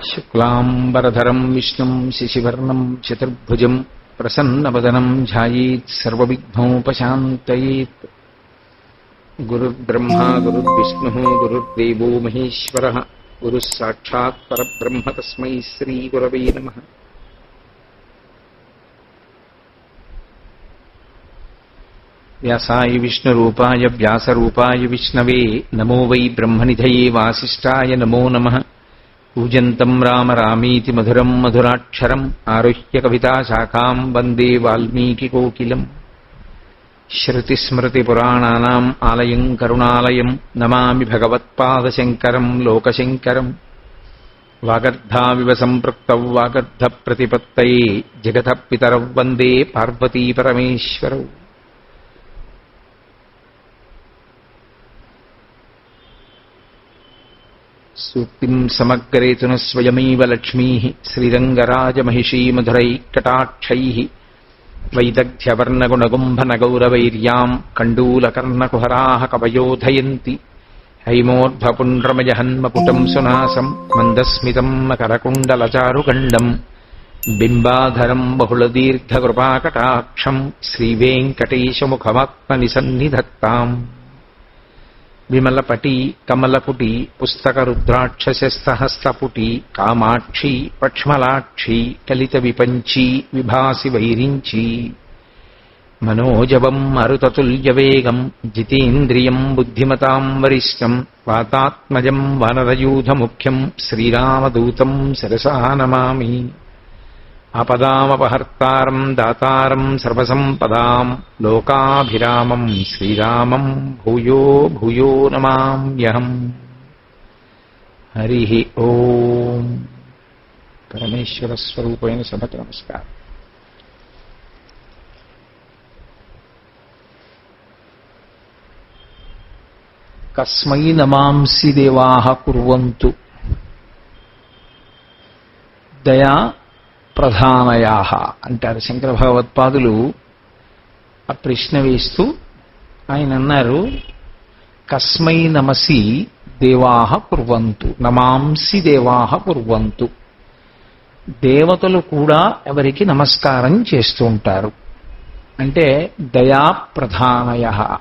శుక్లాంబరధరం విష్ణుం శశివర్ణం చతుర్భుజం ప్రసన్నవదనం ధ్యాయేత్ సర్వవిఘ్నోపశాంతయేత్. గురుర్బ్రహ్మా గురుర్విష్ణుః గురుర్దేవో మహేశ్వరః గురుః సాక్షాత్ పరబ్రహ్మ తస్మై శ్రీ గురవే నమః. వ్యాసాయ విష్ణురూపాయ వ్యాసరూపాయ విష్ణవే నమో వై బ్రహ్మనిధయే వాసిష్ఠాయ నమో నమః. పూజంతం రామ రామీతి మధురం మధురాక్షరం ఆరుహ్య కవితాశాఖాం వందే వాల్మీకికోకిలం. శ్రుతిస్మృతిపురాణానాం ఆలయం కరుణాలయం నమామి భగవత్పాదశంకరం లోకశంకరం. వాగర్ధావివ సంపృక్తౌ వాగర్ధప్రతిపత్తయే జగతః పితరౌ వందే పార్వతీపరమేశ్వరౌ. సూక్తిం సమగ్రేతున స్వయమేవ లక్ష్మీః శ్రీరంగరాజమహిషీ మధురైకటాక్షైః వైదగ్ధ్యవర్ణగుణగుంభనగౌరవైర్యాం కండూలకర్ణకుహరాः కవయోధయంతి. హైమోర్ధ్వపుండ్రమయహన్మపుటం సునాసం మందస్మితం మకరకుండలచారుగండం బింబాధరం బహుళదీర్ఘకృపాకటాక్షం శ్రీవేంకటేశముఖమాత్మనిసన్నిధత్తాం. విమలపటి కమలపుటి పుస్తకరుద్రాక్షసస్తహస్తపుటి కామాక్షి పక్ష్మలాక్షి కలిత విపంచీ విభాసి వైరించి. మనోజవం మరుతతుల్యవేగం జితేంద్రియం బుద్ధిమతాం వరిష్టం వాతాత్మజం వానరయూధముఖ్యం శ్రీరామదూతం శిరసా నమామి. ఆపదామపహర్తారం దాతారం సర్వసంపదాం లోకాభిరామం శ్రీరామం భూయో భూయో నమామ్యహం. హరి ఓం. పరమేశ్వర స్వరూపైన సభకు నమస్కారం. కస్మై నమాంసి దేవాః కుర్వంతు దయా ప్రధానయాః అంటారు శంకర భగవత్పాదులు. ఆ ప్రశ్న వేస్తూ ఆయన అన్నారు, కస్మై నమసి దేవాః కుర్వంతు, నమాంసి దేవాః కుర్వంతు. దేవతలు కూడా ఎవరికి నమస్కారం చేస్తూ ఉంటారు అంటే దయా ప్రధానయః,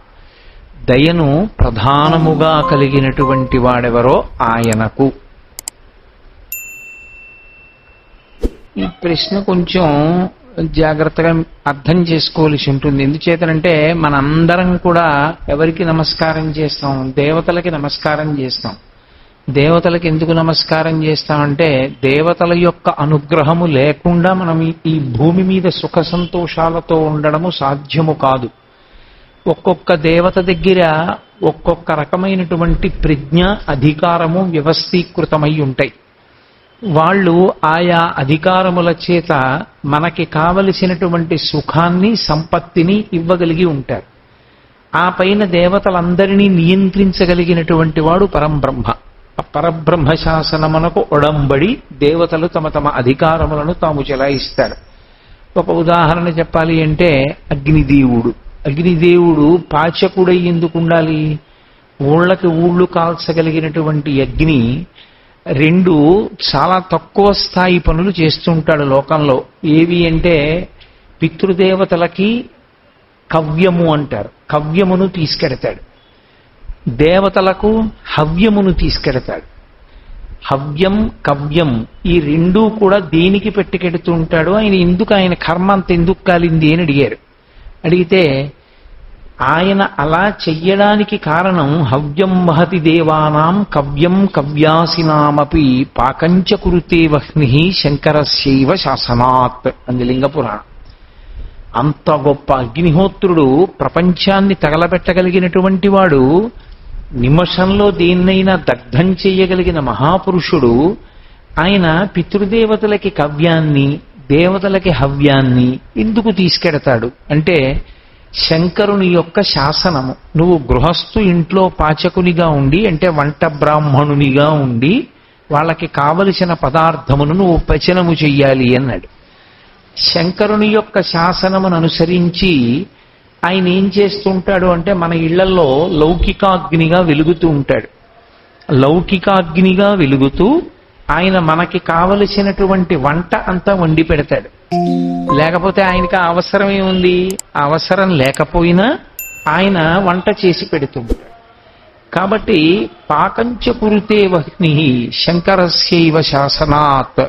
దయను ప్రధానముగా కలిగినటువంటి వాడెవరో ఆయనకు. ఈ ప్రశ్న కొంచెం జాగ్రత్తగా అర్థం చేసుకోవలసి ఉంటుంది. ఎందుచేతనంటే మనందరం కూడా ఎవరికి నమస్కారం చేస్తాం? దేవతలకి నమస్కారం చేస్తాం. దేవతలకి ఎందుకు నమస్కారం చేస్తామంటే దేవతల యొక్క అనుగ్రహము లేకుండా మనం ఈ భూమి మీద సుఖ సంతోషాలతో ఉండడము సాధ్యము కాదు. ఒక్కొక్క దేవత దగ్గర ఒక్కొక్క రకమైనటువంటి ప్రజ్ఞ అధికారము వ్యవస్థీకృతమై ఉంటాయి. వాళ్ళు ఆయా అధికారముల చేత మనకి కావలసినటువంటి సుఖాన్ని సంపత్తిని ఇవ్వగలిగి ఉంటారు. ఆ పైన దేవతలందరినీ నియంత్రించగలిగినటువంటి వాడు పరంబ్రహ్మ. ఆ పరబ్రహ్మ శాసనమునకు ఒడంబడి దేవతలు తమ తమ అధికారములను తాము చెలాయిస్తారు. ఒక ఉదాహరణ చెప్పాలి అంటే అగ్నిదేవుడు. అగ్నిదేవుడు పాచకుడై ఎందుకు ఉండాలి? ఊళ్ళకి ఊళ్ళు కాల్చగలిగినటువంటి అగ్ని రెండు చాలా తక్కువ స్థాయి పనులు చేస్తుంటాడు లోకంలో. ఏవి అంటే పితృదేవతలకి కవ్యము అంటారు, కవ్యమును తీసుకెడతాడు. దేవతలకు హవ్యమును తీసుకెడతాడు. హవ్యం కవ్యం ఈ రెండూ కూడా దేనికి పెట్టుకెడుతూ ఉంటాడు? ఆయన కర్మ అంత ఎందుకు కాలింది అని అడిగారు. అడిగితే ఆయన అలా చెయ్యడానికి కారణం హవ్యం వహతి దేవానాం కవ్యం కవ్యాసినామపి పాకంచ కురుతే వహ్ని శంకరస్యైవ శాసనాత్ అంది లింగపురాణం. అంత గొప్ప అగ్నిహోత్రుడు, ప్రపంచాన్ని తగలబెట్టగలిగినటువంటి వాడు, నిమిషంలో దేన్నైనా దగ్ధం చేయగలిగిన మహాపురుషుడు. ఆయన పితృదేవతలకి కవ్యాన్ని దేవతలకి హవ్యాన్ని ఎందుకు తీసుకెడతాడు అంటే శంకరుని యొక్క శాసనము. నువ్వు గృహస్థు ఇంట్లో పాచకునిగా ఉండి అంటే వంట బ్రాహ్మణునిగా ఉండి వాళ్ళకి కావలసిన పదార్థమును నువ్వు పచనము చెయ్యాలి అన్నాడు. శంకరుని యొక్క శాసనమును అనుసరించి ఆయన ఏం చేస్తుంటాడు అంటే మన ఇళ్లలో లౌకికాగ్నిగా వెలుగుతూ ఉంటాడు. లౌకికాగ్నిగా వెలుగుతూ ఆయన మనకి కావలసినటువంటి వంట అంతా వండి పెడతాడు. లేకపోతే ఆయనకి ఆ అవసరం ఏముంది? ఆ అవసరం లేకపోయినా ఆయన వంట చేసి పెడుతుంటాడు. కాబట్టి పాకంచ కురుతే వహ్ని శంకరస్యైవ శాసనాత్,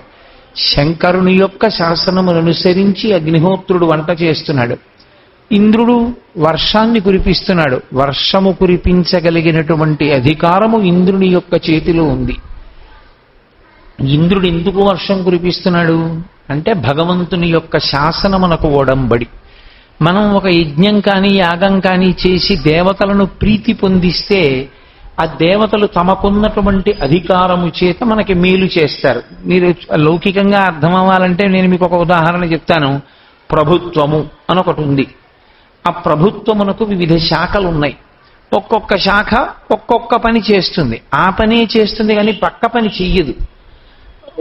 శంకరుని యొక్క శాసనమును అనుసరించి అగ్నిహోత్రుడు వంట చేస్తున్నాడు. ఇంద్రుడు వర్షాన్ని కురిపిస్తున్నాడు. వర్షము కురిపించగలిగినటువంటి అధికారము ఇంద్రుని యొక్క చేతిలో ఉంది. ఇంద్రుడు ఎందుకు వర్షం కురిపిస్తున్నాడు అంటే భగవంతుని యొక్క శాసనమునకు ఒడంబడి. మనం ఒక యజ్ఞం కానీ యాగం కానీ చేసి దేవతలను ప్రీతి పొందిస్తే ఆ దేవతలు తమకున్నటువంటి అధికారము చేత మనకి మేలు చేస్తారు. మీరు లౌకికంగా అర్థం అవ్వాలంటే నేను మీకు ఒక ఉదాహరణ చెప్తాను. ప్రభుత్వము అని ఒకటి ఉంది. ఆ ప్రభుత్వమునకు వివిధ శాఖలు ఉన్నాయి. ఒక్కొక్క శాఖ ఒక్కొక్క పని చేస్తుంది. ఆ పనే చేస్తుంది కానీ పక్క పని చెయ్యదు.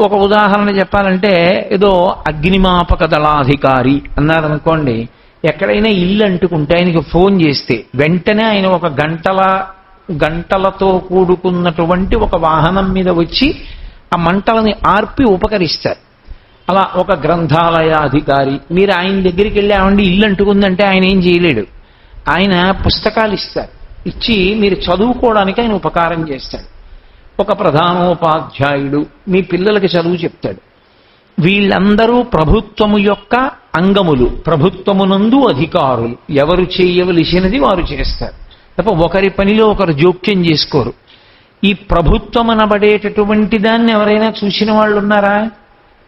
ఒక ఉదాహరణ చెప్పాలంటే ఏదో అగ్నిమాపక దళాధికారి అన్నారనుకోండి, ఎక్కడైనా ఇల్లు అంటుకుంటే ఆయనకి ఫోన్ చేస్తే వెంటనే ఆయన ఒక గంటలతో కూడుకున్నటువంటి ఒక వాహనం మీద వచ్చి ఆ మంటలని ఆర్పి ఉపకరిస్తారు. అలా ఒక గ్రంథాలయ అధికారి, మీరు ఆయన దగ్గరికి వెళ్ళి ఆవండి ఇల్లు అంటుకుందంటే ఆయన ఏం చేయలేడు. ఆయన పుస్తకాలు ఇస్తారు, ఇచ్చి మీరు చదువుకోవడానికి ఆయన ఉపకారం చేస్తాడు. ఒక ప్రధానోపాధ్యాయుడు మీ పిల్లలకి చదువు చెప్తాడు. వీళ్ళందరూ ప్రభుత్వము యొక్క అంగములు, ప్రభుత్వమునందు అధికారులు. ఎవరు చేయవలసినది వారు చేస్తారు తప్ప ఒకరి పనిలో ఒకరు జోక్యం చేసుకోరు. ఈ ప్రభుత్వం అనబడేటటువంటి దాన్ని ఎవరైనా చూసిన వాళ్ళు ఉన్నారా?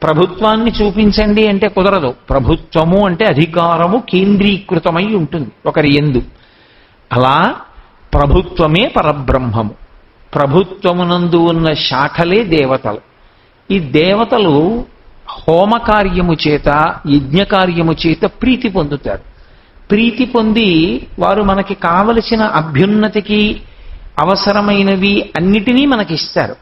ప్రభుత్వాన్ని చూపించండి అంటే కుదరదు. ప్రభుత్వము అంటే అధికారము కేంద్రీకృతమై ఉంటుంది ఒకరి యందు. అలా ప్రభుత్వమే పరబ్రహ్మము. ప్రభుత్వమునందు ఉన్న శాఖలే దేవతలు. ఈ దేవతలు హోమకార్యము చేత యజ్ఞకార్యము చేత ప్రీతి పొందుతారు. ప్రీతి పొంది వారు మనకి కావలసిన అభ్యున్నతికి అవసరమైనవి అన్నిటినీ మనకిస్తారు.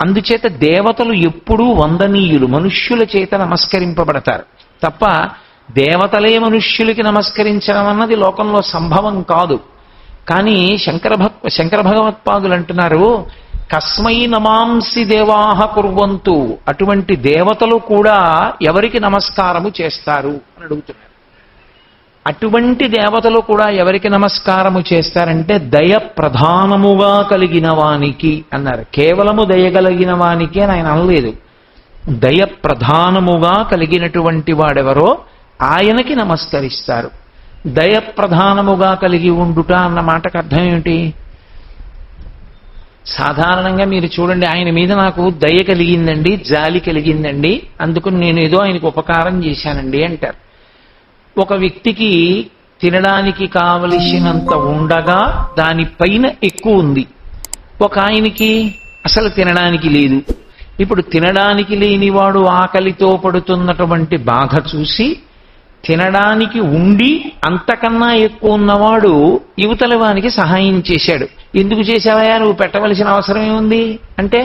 అందుచేత దేవతలు ఎప్పుడూ వందనీయులు, మనుష్యుల చేత నమస్కరింపబడతారు తప్ప దేవతలే మనుష్యులకి నమస్కరించడం అన్నది లోకంలో సంభవం కాదు. కానీ శంకర భగవత్పాదులు అంటున్నారు, కస్మై నమాంసి దేవాహ కుర్వంతు, అటువంటి దేవతలు కూడా ఎవరికి నమస్కారము చేస్తారు అని అడుగుతున్నారు. అటువంటి దేవతలు కూడా ఎవరికి నమస్కారము చేస్తారంటే దయ ప్రధానముగా కలిగిన వానికి అన్నారు. కేవలము దయగలిగిన వానికి అని ఆయన అనలేదు. దయ ప్రధానముగా కలిగినటువంటి వాడెవరో ఆయనకి నమస్కరిస్తారు. దయ ప్రధానముగా కలిగి ఉండుట అన్న మాటకు అర్థం ఏమిటి? సాధారణంగా మీరు చూడండి, ఆయన మీద నాకు దయ కలిగిందండి, జాలి కలిగిందండి, అందుకని నేను ఏదో ఆయనకు ఉపకారం చేశానండి అంటారు. ఒక వ్యక్తికి తినడానికి కావలసినంత ఉండగా దానిపైన ఎక్కువ ఉంది. ఒక ఆయనకి అసలు తినడానికి లేదు. ఇప్పుడు తినడానికి లేనివాడు ఆకలితో పడుతున్నటువంటి బాధ చూసి తినడానికి ఉండి అంతకన్నా ఎక్కువ ఉన్నవాడు యువతల వానికి సహాయం చేశాడు. ఎందుకు చేశావయ్యా, నువ్వు పెట్టవలసిన అవసరం ఏముంది అంటే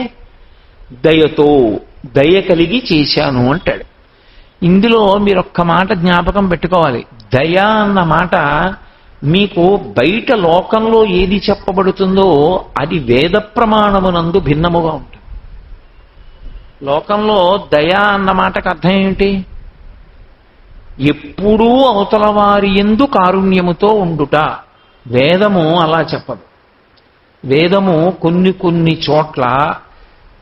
దయతో, దయ కలిగి చేశాను అంటాడు. ఇందులో మీరు ఒక్క మాట జ్ఞాపకం పెట్టుకోవాలి. దయ అన్న మాట మీకు బయట లోకంలో ఏది చెప్పబడుతుందో అది వేద ప్రమాణమునందు భిన్నముగా ఉంటుంది. లోకంలో దయ అన్న మాటకు అర్థం ఏమిటి? ఎప్పుడూ అవతల వారి యందు కారుణ్యముతో ఉండుట. వేదము అలా చెప్పదు. వేదము కొన్ని చోట్ల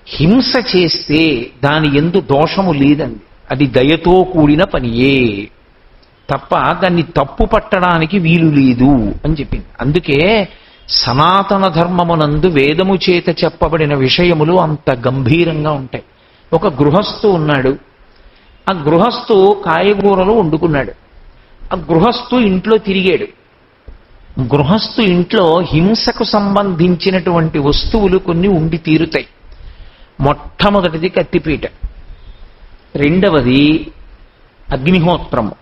హింస చేస్తే దాని యందు దోషము లేదండి, అది దయతో కూడిన పనియే తప్ప దాన్ని తప్పు పట్టడానికి వీలు లేదు అని చెప్పింది. అందుకే సనాతన ధర్మమునందు వేదము చేత చెప్పబడిన విషయములు అంత గంభీరంగా ఉంటాయి. ఒక గృహస్థు ఉన్నాడు. ఆ గృహస్థు కాయగూరలు వండుకున్నాడు. ఆ గృహస్థు ఇంట్లో తిరిగాడు. గృహస్థు ఇంట్లో హింసకు సంబంధించినటువంటి వస్తువులు కొన్ని ఉండి తీరుతాయి. మొట్టమొదటిది కత్తిపీట, రెండవది అగ్నిహోత్రము,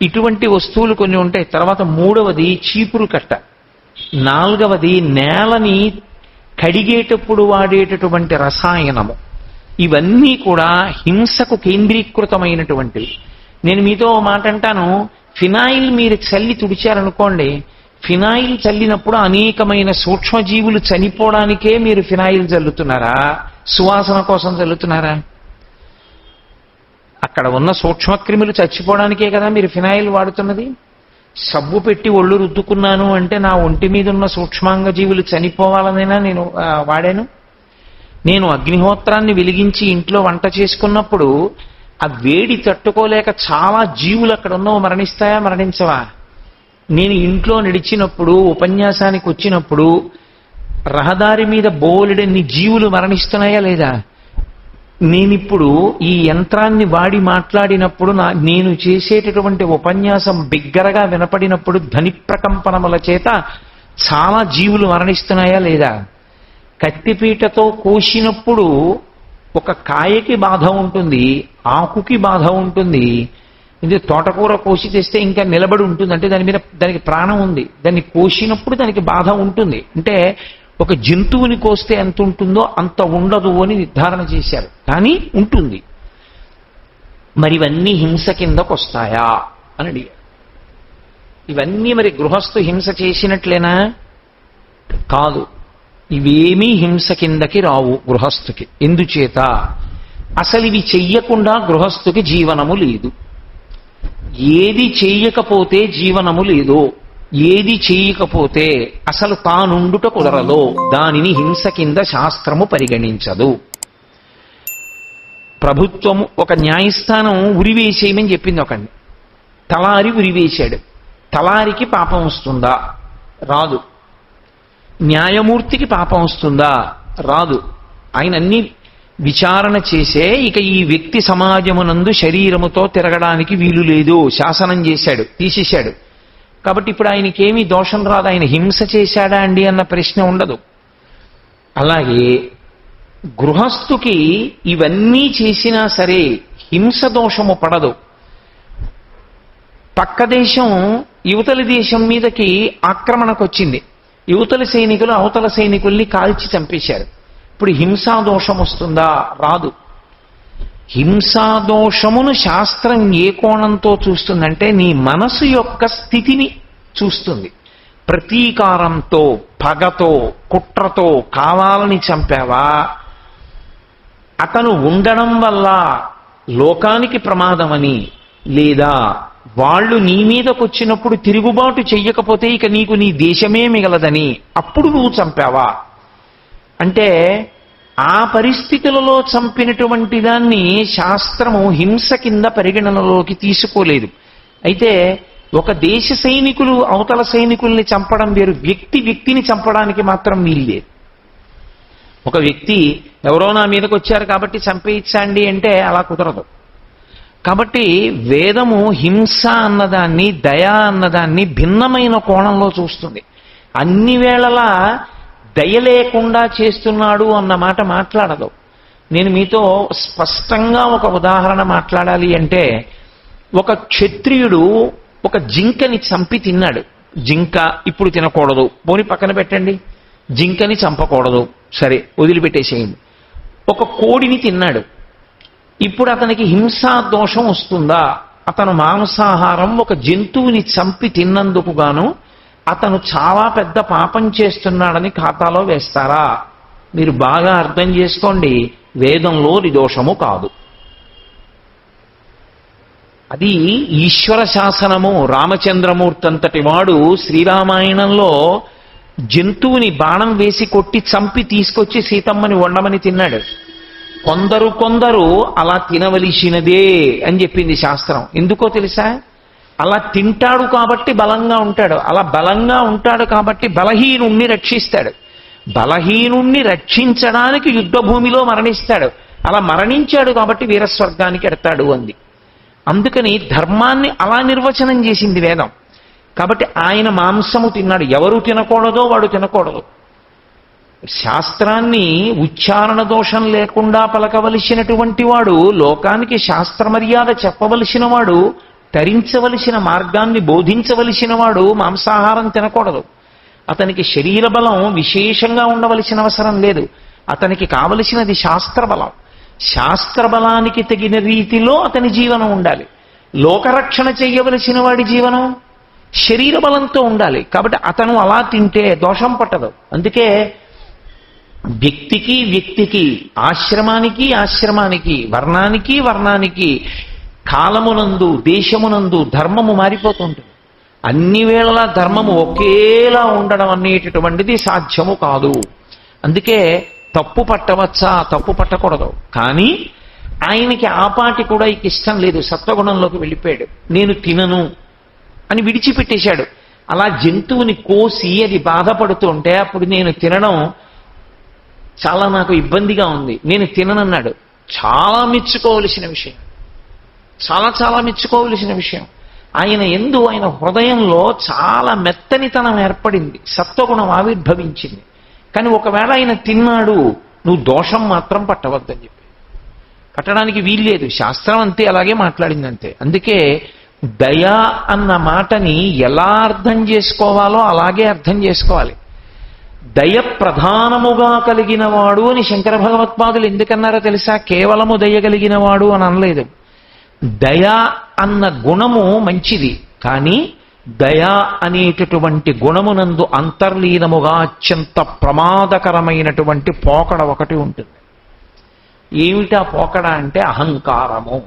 ఇటువంటి వస్తువులు కొన్ని ఉంటాయి. తర్వాత మూడవది చీపురు కట్ట, నాలుగవది నేలని కడిగేటప్పుడు వాడేటటువంటి రసాయనము. ఇవన్నీ కూడా హింసకు కేంద్రీకృతమైనటువంటివి. నేను మీతో మాట అంటాను, ఫినాయిల్ మీరు చల్లి తుడిచారనుకోండి, ఫినాయిల్ చల్లినప్పుడు అనేకమైన సూక్ష్మజీవులు చనిపోవడానికే మీరు ఫినాయిల్ చల్లుతున్నారా? సువాసన కోసం చల్లుతున్నారా? అక్కడ ఉన్న సూక్ష్మక్రిములు చచ్చిపోవడానికే కదా మీరు ఫినాయిల్ వాడుతున్నది. సబ్బు పెట్టి ఒళ్ళు రుద్దుకున్నాను అంటే నా ఒంటి మీద ఉన్న సూక్ష్మాంగ జీవులు చనిపోవాలనైనా నేను వాడాను. నేను అగ్నిహోత్రాన్ని వెలిగించి ఇంట్లో వంట చేసుకున్నప్పుడు ఆ వేడి తట్టుకోలేక చాలా జీవులు అక్కడ ఉన్నవి మరణిస్తాయా, మరణించవా? నేను ఇంట్లో నడిచినప్పుడు, ఉపన్యాసానికి వచ్చినప్పుడు రహదారి మీద బోలెడన్ని జీవులు మరణిస్తున్నాయా లేదా? నేనిప్పుడు ఈ యంత్రాన్ని వాడి మాట్లాడినప్పుడు నేను చేసేటటువంటి ఉపన్యాసం బిగ్గరగా వినపడినప్పుడు ధ్వని ప్రకంపనముల చేత చాలా జీవులు మరణిస్తున్నాయా లేదా? కత్తిపీటతో కోసినప్పుడు ఒక కాయకి బాధ ఉంటుంది, ఆకుకి బాధ ఉంటుంది. ఇది తోటకూర కోసి తెస్తే ఇంకా నిలబడి ఉంటుంది, అంటే దానికి ప్రాణం ఉంది. దాన్ని కోసినప్పుడు దానికి బాధ ఉంటుంది. అంటే ఒక జంతువుని కోస్తే ఎంత ఉంటుందో అంత ఉండదు అని నిర్ధారణ చేశారు, కానీ ఉంటుంది. మరి ఇవన్నీ హింస కిందకు వస్తాయా అని అడిగారు. ఇవన్నీ మరి గృహస్థు హింస చేసినట్లేనా? కాదు, ఇవేమీ హింస కిందకి రావు గృహస్థుకి. ఎందుచేత? అసలు ఇవి చెయ్యకుండా గృహస్థుకి జీవనము లేదు. ఏది చెయ్యకపోతే జీవనము లేదో, ఏది చేయకపోతే అసలు తానుండుట కుదరదో దానిని హింస కింద శాస్త్రము పరిగణించదు. ప్రభుత్వము ఒక న్యాయస్థానం ఉరివేసేయమని చెప్పింది ఒకడిని. తలారి ఉరివేశాడు. తలారికి పాపం వస్తుందా? రాదు. న్యాయమూర్తికి పాపం వస్తుందా? రాదు. ఆయన అన్ని విచారణ చేసే ఇక ఈ వ్యక్తి సమాజమునందు శరీరముతో తిరగడానికి వీలు లేదు శాసనం చేశాడు, తీసేశాడు. కాబట్టి ఇప్పుడు ఆయనకేమీ దోషం రాదు. ఆయన హింస చేశాడా అండి అన్న ప్రశ్న ఉండదు. అలాగే గృహస్థుకి ఇవన్నీ చేసినా సరే హింస దోషము పడదు. పక్క దేశం యువతలి దేశం మీదకి ఆక్రమణకు వచ్చింది. యువతల సైనికులు అవతల సైనికుల్ని కాల్చి చంపేశారు. ఇప్పుడు హింసా దోషం వస్తుందా? రాదు. హింసాదోషమును శాస్త్రం ఏ కోణంతో చూస్తుందంటే నీ మనసు యొక్క స్థితిని చూస్తుంది. ప్రతీకారంతో, పగతో, కుట్రతో కావాలని చంపావా, అతను ఉండడం వల్ల లోకానికి ప్రమాదమని, లేదా వాళ్ళు నీ మీదకు వచ్చినప్పుడు తిరుగుబాటు చెయ్యకపోతే ఇక నీకు నీ దేశమే మిగలదని అప్పుడు నువ్వు చంపావా అంటే ఆ పరిస్థితులలో చంపినటువంటి దాన్ని శాస్త్రము హింస కింద పరిగణనలోకి తీసుకోలేదు. అయితే ఒక దేశ సైనికులు అవతల సైనికుల్ని చంపడం వేరు, వ్యక్తిని చంపడానికి మాత్రం వీల్లేదు. ఒక వ్యక్తి ఎవరో నా మీదకి వచ్చారు కాబట్టి చంపేయించండి అంటే అలా కుదరదు. కాబట్టి వేదము హింస అన్నదాన్ని, దయ అన్నదాన్ని భిన్నమైన కోణంలో చూస్తుంది. అన్ని వేళలా దయ లేకుండా చేస్తున్నాడు అన్న మాట మాట్లాడదు. నేను మీతో స్పష్టంగా ఒక ఉదాహరణ మాట్లాడాలి అంటే, ఒక క్షత్రియుడు ఒక జింకని చంపి తిన్నాడు. జింక ఇప్పుడు తినకూడదు, పోని పక్కన పెట్టండి, జింకని చంపకూడదు, సరే వదిలిపెట్టేసేయండి. ఒక కోడిని తిన్నాడు. ఇప్పుడు అతనికి హింసా దోషం వస్తుందా? అతను మాంసాహారం ఒక జంతువుని చంపి తిన్నందుకు గాను అతను చాలా పెద్ద పాపం చేస్తున్నాడని ఖాతాలో వేస్తారా? మీరు బాగా అర్థం చేసుకోండి, వేదంలోని దోషము కాదు. అది ఈశ్వర శాసనము. రామచంద్రమూర్తి అంతటి వాడు శ్రీరామాయణంలో జంతువుని బాణం వేసి కొట్టి చంపి తీసుకొచ్చి సీతమ్మని వండమని తిన్నాడు. కొందరు అలా తినవలసినదే అని చెప్పింది శాస్త్రం. ఎందుకో తెలుసా? అలా తింటాడు కాబట్టి బలంగా ఉంటాడు, అలా బలంగా ఉంటాడు కాబట్టి బలహీనుణ్ణి రక్షిస్తాడు, బలహీనుణ్ణి రక్షించడానికి యుద్ధ భూమిలో మరణిస్తాడు, అలా మరణించాడు కాబట్టి వీరస్వర్గానికి ఎడతాడు అంది. అందుకని ధర్మాన్ని అలా నిర్వచనం చేసింది వేదం. కాబట్టి ఆయన మాంసము తిన్నాడు. ఎవరు తినకూడదో వాడు తినకూడదు. శాస్త్రాన్ని ఉచ్చారణ దోషం లేకుండా పలకవలసినటువంటి వాడు, లోకానికి శాస్త్ర మర్యాద చెప్పవలసిన వాడు, తరించవలసిన మార్గాన్ని బోధించవలసిన వాడు మాంసాహారం తినకూడదు. అతనికి శరీర బలం విశేషంగా ఉండవలసిన అవసరం లేదు. అతనికి కావలసినది శాస్త్ర బలం. శాస్త్ర బలానికి తగిన రీతిలో అతని జీవనం ఉండాలి. లోకరక్షణ చేయవలసిన వాడి జీవనం శరీర బలంతో ఉండాలి. కాబట్టి అతను అలా తింటే దోషం పట్టదు. అందుకే వ్యక్తికి వ్యక్తికి, ఆశ్రమానికి ఆశ్రమానికి, వర్ణానికి వర్ణానికి, కాలమునందు దేశమునందు ధర్మము మారిపోతుంటుంది. అన్ని వేళలా ధర్మము ఒకేలా ఉండడం అనేటటువంటిది సాధ్యము కాదు. అందుకే తప్పు పట్టవచ్చా, తప్పు పట్టకూడదు. కానీ ఆయనకి ఆపాటి కూడా ఇక ఇష్టం లేదు, సత్వగుణంలోకి వెళ్ళిపోయాడు. నేను తినను అని విడిచిపెట్టేశాడు. అలా జంతువుని కోసి అది బాధపడుతుంటే అప్పుడు నేను తినడం చాలా నాకు ఇబ్బందిగా ఉంది, నేను తిననన్నాడు. చాలా మెచ్చుకోవలసిన విషయం, చాలా చాలా మెచ్చుకోవలసిన విషయం. ఆయన హృదయంలో చాలా మెత్తనితనం ఏర్పడింది, సత్వగుణం ఆవిర్భవించింది. కానీ ఒకవేళ ఆయన తిన్నాడు, నువ్వు దోషం మాత్రం పట్టవద్దని చెప్పి, పట్టడానికి వీల్లేదు. శాస్త్రం అంతే, అలాగే మాట్లాడింది అంతే. అందుకే దయ అన్న మాటని ఎలా అర్థం చేసుకోవాలో అలాగే అర్థం చేసుకోవాలి. దయ ప్రధానముగా కలిగిన వాడు అని శంకర భగవత్పాదులు ఎందుకన్నారో తెలుసా? కేవలము దయ కలిగిన వాడు అని అనలేదు. దయ అన్న గుణము మంచిది, కానీ దయ అనేటటువంటి గుణమునందు అంతర్లీనముగా అత్యంత ప్రమాదకరమైనటువంటి పోకడ ఒకటి ఉంటుంది. ఏమిటా పోకడ అంటే అహంకారము.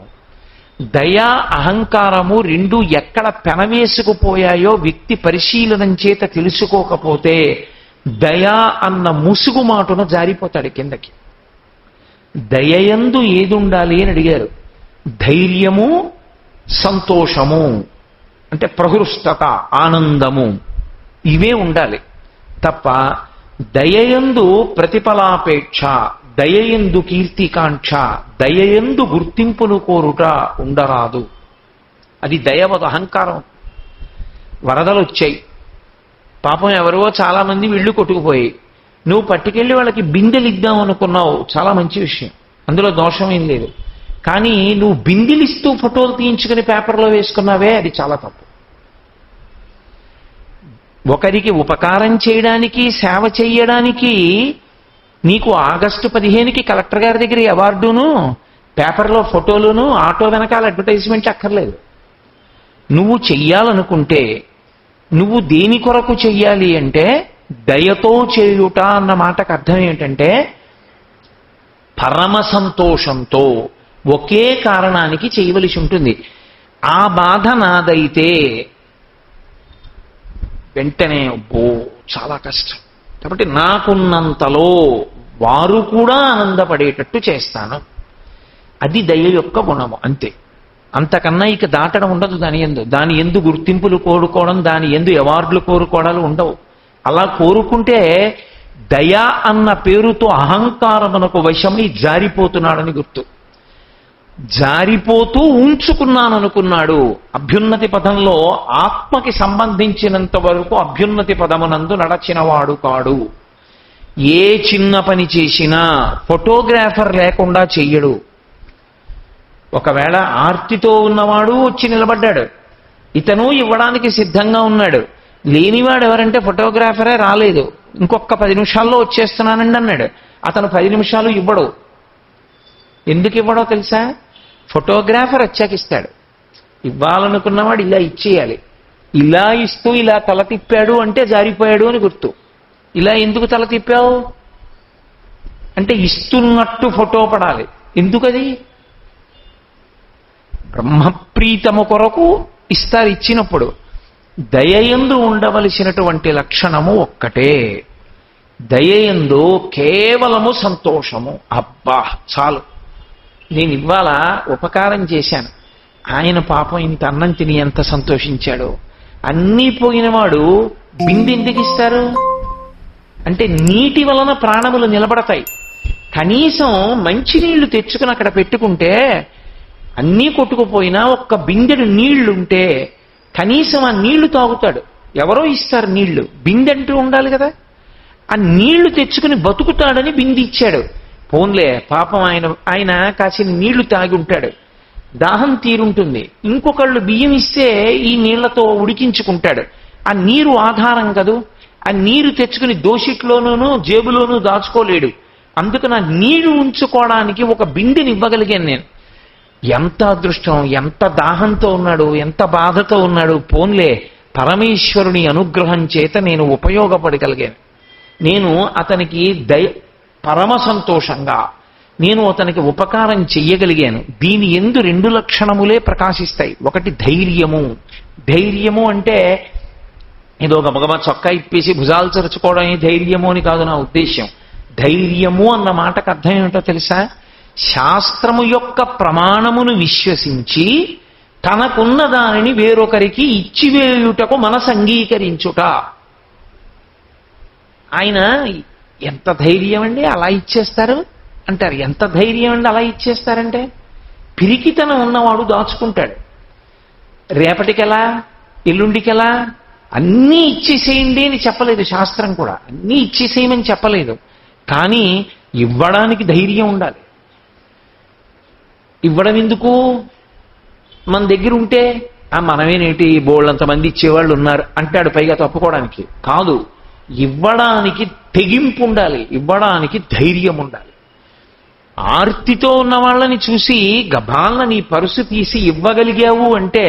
దయ అహంకారము రెండు ఎక్కడ పెనవేసుకుపోయాయో వ్యక్తి పరిశీలనం చేత తెలుసుకోకపోతే దయ అన్న ముసుగు మాటున జారిపోతాడు కిందకి. దయయందు ఏది ఉండాలి అని అడిగారు. ధైర్యము, సంతోషము, అంటే ప్రహృష్టత, ఆనందము, ఇవే ఉండాలి తప్ప దయయందు ప్రతిఫలాపేక్ష, దయయందు కీర్తికాంక్ష, దయయందు గుర్తింపును కోరుట ఉండరాదు. అది దయవదు, అహంకారం. వరదలు వచ్చాయి, పాపం ఎవరో చాలా మంది ఇళ్ళు కొట్టుకుపోయి, నువ్వు పట్టుకెళ్ళి వాళ్ళకి బిందెలు ఇద్దాం అనుకున్నావు, చాలా మంచి విషయం, అందులో దోషం ఏం లేదు. కానీ నువ్వు బిందెలిస్తూ ఫోటోలు తీయించుకుని పేపర్లో వేసుకున్నావే, అది చాలా తప్పు. ఒకరికి ఉపకారం చేయడానికి, సేవ చేయడానికి నీకు ఆగస్టు 15కి కలెక్టర్ గారి దగ్గర అవార్డును, పేపర్లో ఫోటోలును, ఆటో వెనకాల అడ్వర్టైజ్మెంట్ అక్కర్లేదు. నువ్వు చెయ్యాలనుకుంటే నువ్వు దేని కొరకు చెయ్యాలి అంటే దయతో చేయుట అన్న మాటకు అర్థం ఏంటంటే పరమ సంతోషంతో ఒకే కారణానికి చేయవలసి ఉంటుంది. ఆ బాధ నాదైతే వెంటనే చాలా కష్టం, కాబట్టి నాకున్నంతలో వారు కూడా ఆనందపడేటట్టు చేస్తాను. అది దయ యొక్క గుణము, అంతే. అంతకన్నా ఇక దాటడం ఉండదు దాని ఎందు గుర్తింపులు కోరుకోవడం, దాని ఎందు అవార్డులు కోరుకోవడాలు ఉండవు. అలా కోరుకుంటే దయ అన్న పేరుతో అహంకారమునకు వశమై జారిపోతున్నాడని గుర్తు. జారిపోతూ ఉంచుకున్నాననుకున్నాడు. అభ్యున్నతి పదంలో ఆత్మకి సంబంధించినంత వరకు అభ్యున్నతి పదమునందు నడచినవాడు కాడు. ఏ చిన్న పని చేసినా ఫోటోగ్రాఫర్ లేకుండా చెయ్యడు. ఒకవేళ ఆర్తితో ఉన్నవాడు వచ్చి నిలబడ్డాడు, ఇతను ఇవ్వడానికి సిద్ధంగా ఉన్నాడు. లేనివాడు ఎవరంటే ఫోటోగ్రాఫరే రాలేదు, ఇంకొక 10 నిమిషాల్లో వచ్చేస్తున్నానండి అన్నాడు. అతను 10 నిమిషాలు ఇవ్వడు. ఎందుకు ఇవ్వడో తెలుసా? ఫోటోగ్రాఫర్ వచ్చాక ఇస్తాడు. ఇవ్వాలనుకున్నవాడు ఇలా ఇచ్చేయాలి. ఇలా ఇస్తూ ఇలా తల తిప్పాడు అంటే జారిపోయాడు అని గుర్తు. ఇలా ఎందుకు తల తిప్పావు అంటే ఇస్తున్నట్టు ఫోటో పడాలి. ఎందుకది? బ్రహ్మప్రీతము కొరకు ఇస్తారు. ఇచ్చినప్పుడు దయయందు ఉండవలసినటువంటి లక్షణము ఒక్కటే. దయయందు కేవలము సంతోషము. అబ్బా చాలు, నేను ఇవాళ ఉపకారం చేశాను, ఆయన పాపం ఇంత అన్నం తిని ఎంత సంతోషించాడో. అన్నీ పోయినవాడు బిందెందుకు ఇస్తారు అంటే నీటి వలన ప్రాణములు నిలబడతాయి. కనీసం మంచినీళ్లు తెచ్చుకుని అక్కడ పెట్టుకుంటే అన్నీ కొట్టుకుపోయినా ఒక్క బిందెడు నీళ్లుంటే కనీసం ఆ నీళ్లు తాగుతాడు. ఎవరో ఇస్తారు నీళ్లు, బిందెంటూ ఉండాలి కదా. ఆ నీళ్లు తెచ్చుకుని బతుకుతాడని బిందె ఇచ్చాడు. పోన్లే పాపం ఆయన కాసిన నీళ్లు తాగి ఉంటాడు, దాహం తీరుంటుంది. ఇంకొకళ్ళు బియ్యం ఇస్తే ఈ నీళ్లతో ఉడికించుకుంటాడు. ఆ నీరు ఆధారం కదూ. ఆ నీరు తెచ్చుకుని దోషిట్లోనూ జేబులోనూ దాచుకోలేడు. అందుకని ఆ నీరు ఉంచుకోవడానికి ఒక బిందెని ఇవ్వగలిగాను నేను. ఎంత అదృష్టం, ఎంత దాహంతో ఉన్నాడు, ఎంత బాధతో ఉన్నాడు. పోన్లే పరమేశ్వరుని అనుగ్రహం చేత నేను ఉపయోగపడగలిగాను. నేను అతనికి పరమ సంతోషంగా నేను అతనికి ఉపకారం చెయ్యగలిగాను. దీని యందు 2 లక్షణములే ప్రకాశిస్తాయి. ఒకటి ధైర్యము. ధైర్యము అంటే ఏదో గబగబా చొక్కా ఇప్పేసి భుజాలు చరుచుకోవడం ధైర్యము అని కాదు నా ఉద్దేశ్యం. ధైర్యము అన్న మాటకు అర్థం ఏమిటో తెలుసా? శాస్త్రము యొక్క ప్రమాణమును విశ్వసించి తనకున్న దానిని వేరొకరికి ఇచ్చివేయుటకు మనసు అంగీకరించుట. ఆయన ఎంత ధైర్యం అండి అలా ఇచ్చేస్తారు అంటారు. ఎంత ధైర్యం అండి అలా ఇచ్చేస్తారంటే, పిరికితనం ఉన్నవాడు దాచుకుంటాడు. రేపటికెలా ఎల్లుండికెలా అన్నీ ఇచ్చేసేయండి అని చెప్పలేదు శాస్త్రం కూడా. అన్నీ ఇచ్చేసేయమని చెప్పలేదు. కానీ ఇవ్వడానికి ధైర్యం ఉండాలి. ఇవ్వడం ఎందుకు? మన దగ్గర ఉంటే మనమేనేటి బోళ్ళంతమంది ఇచ్చేవాళ్ళు ఉన్నారు అంటాడు పైగా తప్పుకోవడానికి కాదు. ఇవ్వడానికి తెగింపు ఉండాలి, ఇవ్వడానికి ధైర్యం ఉండాలి. ఆర్తితో ఉన్న వాళ్ళని చూసి గబాలన నీ పరుసు తీసి ఇవ్వగలిగావు అంటే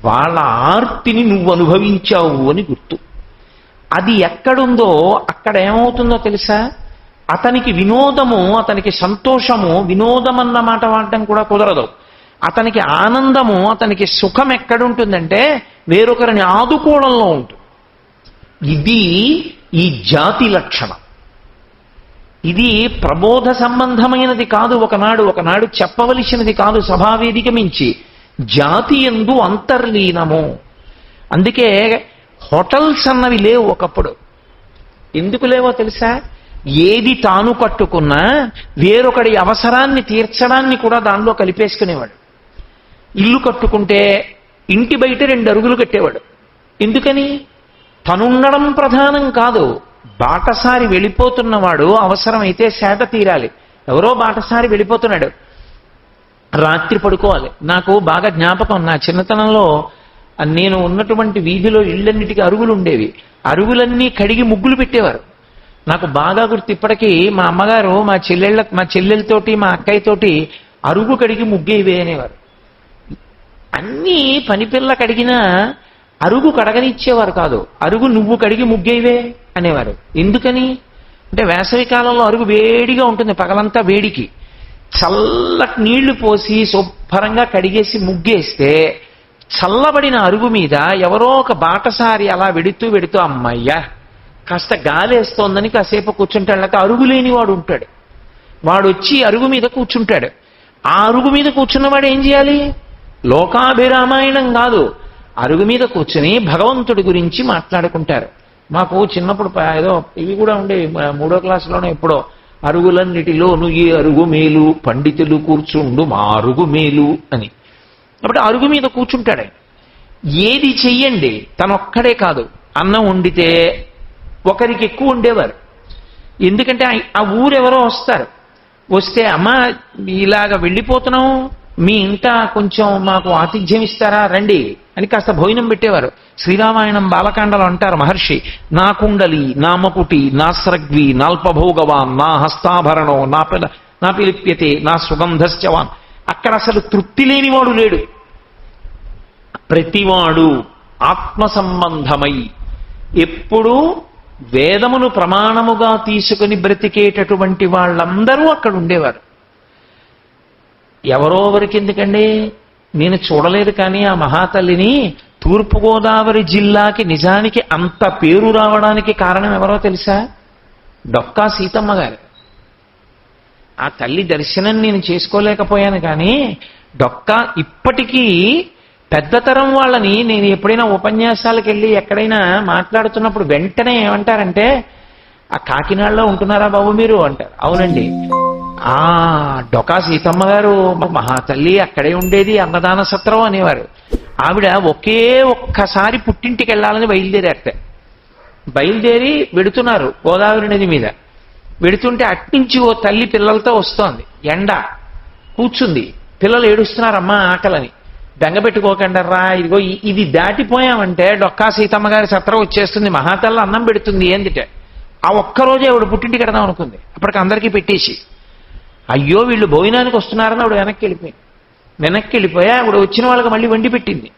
వాళ్ళ ఆర్తిని నువ్వు అనుభవించావు అని గుర్తు. అది ఎక్కడుందో అక్కడ ఏమవుతుందో తెలుసా? అతనికి వినోదము, అతనికి సంతోషము, వినోదం అన్న మాట వాడడం కూడా కుదరదు. అతనికి ఆనందము, అతనికి సుఖం ఎక్కడుంటుందంటే వేరొకరిని ఆదుకోవడంలో ఉంటుంది. ఇది ఈ జాతి లక్షణం. ఇది ప్రబోధ సంబంధమైనది కాదు. ఒకనాడు చెప్పవలసినది కాదు. సభావేదిక మించి జాతి యందు అంతర్లీనము. అందుకే హోటల్స్ అన్నవి లేవు ఒకప్పుడు. ఎందుకు లేవో తెలుసా? ఏది తాను కట్టుకున్నా వేరొకడి అవసరాన్ని తీర్చడాన్ని కూడా దానిలో కలిపేసుకునేవాడు. ఇల్లు కట్టుకుంటే ఇంటి బయట 2 అరుగులు కట్టేవాడు. ఎందుకని? తనుండడం ప్రధానం కాదు. బాటసారి వెళ్ళిపోతున్నవాడు అవసరమైతే సేద తీరాలి. ఎవరో బాటసారి వెళ్ళిపోతున్నాడు, రాత్రి పడుకోవాలి. నాకు బాగా జ్ఞాపకం, నా చిన్నతనంలో నేను ఉన్నటువంటి వీధిలో ఇళ్ళన్నిటికీ అరుగులు ఉండేవి. అరుగులన్నీ కడిగి ముగ్గులు పెట్టేవారు. నాకు బాగా గుర్తు ఇప్పటికీ. మా అమ్మగారు మా చెల్లెలతోటి మా అక్కయ్యతోటి అరుగు కడిగి ముగ్గేవే అనేవారు. అన్నీ పనిపిల్ల కడిగినా అరుగు కడగనిచ్చేవారు కాదు. అరుగు నువ్వు కడిగి ముగ్గేవే అనేవారు. ఎందుకని అంటే వేసవి కాలంలో అరుగు వేడిగా ఉంటుంది, పగలంతా వేడికి. చల్లటి నీళ్లు పోసి శుభ్రంగా కడిగేసి ముగ్గేస్తే చల్లబడిన అరుగు మీద ఎవరో ఒక బాటసారి అలా వెడుతూ అమ్మయ్యా కాస్త గాలేస్తోందని కాసేపు కూర్చుంటాడు. లేక అరుగు లేనివాడు ఉంటాడు, వాడు వచ్చి అరుగు మీద కూర్చుంటాడు. ఆ అరుగు మీద కూర్చున్నవాడు ఏం చేయాలి? లోకాభిరామాయణం కాదు, అరుగు మీద కూర్చుని భగవంతుడి గురించి మాట్లాడుకుంటారు. మాకు చిన్నప్పుడు ఏదో ఇవి కూడా ఉండే, 3వ క్లాసులోనే ఎప్పుడో, అరుగులన్నిటిలోను ఈ అరుగు మేలు, పండితులు కూర్చుండు మా అరుగు మేలు అని. కాబట్టి అరుగు మీద కూర్చుంటాడే. ఏది చెయ్యండి తనొక్కడే కాదు. అన్నం వండితే ఒకరికి ఎక్కువ ఉండేవారు. ఎందుకంటే ఆ ఊరెవరో వస్తారు, వస్తే అమ్మ ఇలాగ వెళ్ళిపోతున్నాం, మీ ఇంట కొంచెం మాకు ఆతిథ్యం ఇస్తారా రండి అని కాస్త భోజనం పెట్టేవారు. శ్రీరామాయణం బాలకాండలో అంటారు మహర్షి, నా కుండలి నా మకుటి నా స్రగ్వి నాల్పభోగవాన్ నా హస్తాభరణో నా పిలిప్యతే నా సుగంధశ్చవాన్. అక్కడ అసలు తృప్తి లేనివాడు లేడు. ప్రతివాడు ఆత్మ సంబంధమై ఎప్పుడూ వేదమును ప్రమాణముగా తీసుకుని బ్రతికేటటువంటి వాళ్ళందరూ అక్కడ ఉండేవారు. ఎవరో వరకు ఎందుకండి, నేను చూడలేదు కానీ ఆ మహాతల్లిని. తూర్పుగోదావరి జిల్లాకి నిజానికి అంత పేరు రావడానికి కారణం ఎవరో తెలుసా? డొక్కా సీతమ్మ గారు. ఆ తల్లి దర్శనం నేను చేసుకోలేకపోయాను కానీ డొక్కా ఇప్పటికీ పెద్దతరం వాళ్ళని నేను ఎప్పుడైనా ఉపన్యాసాలకు వెళ్ళి ఎక్కడైనా మాట్లాడుతున్నప్పుడు వెంటనే ఏమంటారంటే, ఆ కాకినాడలో ఉంటున్నారా బాబు మీరు అంటారు. అవునండి, ఆ డొకా సీతమ్మ గారు మహాతల్లి అక్కడే ఉండేది, అన్నదాన సత్రం అనేవారు. ఆవిడ ఒక్కసారి పుట్టింటికి వెళ్ళాలని బయలుదేరి వెడుతున్నారు గోదావరి నది మీద. వెడుతుంటే అట్నుంచి ఓ తల్లి పిల్లలతో వస్తోంది. ఎండ కూర్చుంది, పిల్లలు ఏడుస్తున్నారమ్మా ఆకలని. బెంగపెట్టుకోకండి రా, ఇదిగో ఇది దాటిపోయామంటే డొక్కా సీతమ్మ గారి సత్రం వచ్చేస్తుంది, మహాతల్లి అన్నం పెడుతుంది ఏందిటే. ఆ ఒక్కరోజే ఆవిడ పుట్టింటికి వెడదాం అనుకుంది. అప్పటికి అందరికీ పెట్టేసి, అయ్యో వీళ్ళు భోజనానికి వస్తున్నారని ఆవిడ వెనక్కి వెళ్ళిపోయి ఆవిడ వచ్చిన వాళ్ళకి మళ్ళీ వండి పెట్టింది.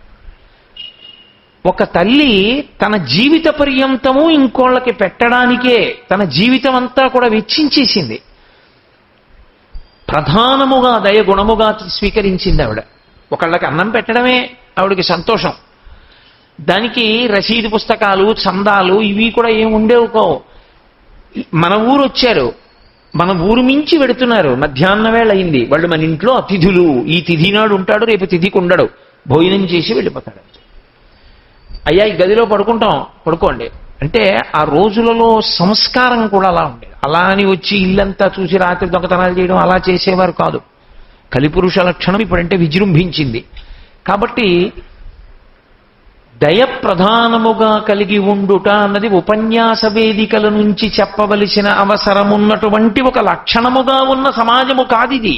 ఒక తల్లి తన జీవిత పర్యంతము ఇంకోళ్ళకి పెట్టడానికే తన జీవితం అంతా కూడా వెచ్చించేసింది. ప్రధానముగా దయ గుణముగా స్వీకరించింది ఆవిడ. ఒకళ్ళకి అన్నం పెట్టడమే ఆవిడకి సంతోషం. దానికి రసీదు పుస్తకాలు, చందాలు ఇవి కూడా ఏమి ఉండేవి కావు. మన ఊరు వచ్చారు, మన ఊరు మించి పెడుతున్నారు, మధ్యాహ్న వేళ అయింది, వాళ్ళు మన ఇంట్లో అతిథులు, ఈ తిథి నాడు ఉంటాడు, రేపు తిథికి ఉండడు, భోజనం చేసి వెళ్ళిపోతాడు. అయ్యా ఈ గదిలో పడుకుంటాం, పడుకోండి అంటే ఆ రోజులలో సంస్కారం కూడా అలా ఉండేది. అలా అని వచ్చి ఇల్లంతా చూసి రాత్రి దొంగతనాలు చేయడం అలా చేసేవారు కాదు. కలిపురుష లక్షణం ఇప్పుడంటే విజృంభించింది. కాబట్టి దయ ప్రధానముగా కలిగి ఉండుట అన్నది ఉపన్యాస వేదికల నుంచి చెప్పవలసిన అవసరమున్నటువంటి ఒక లక్షణముగా ఉన్న సమాజము కాదిది.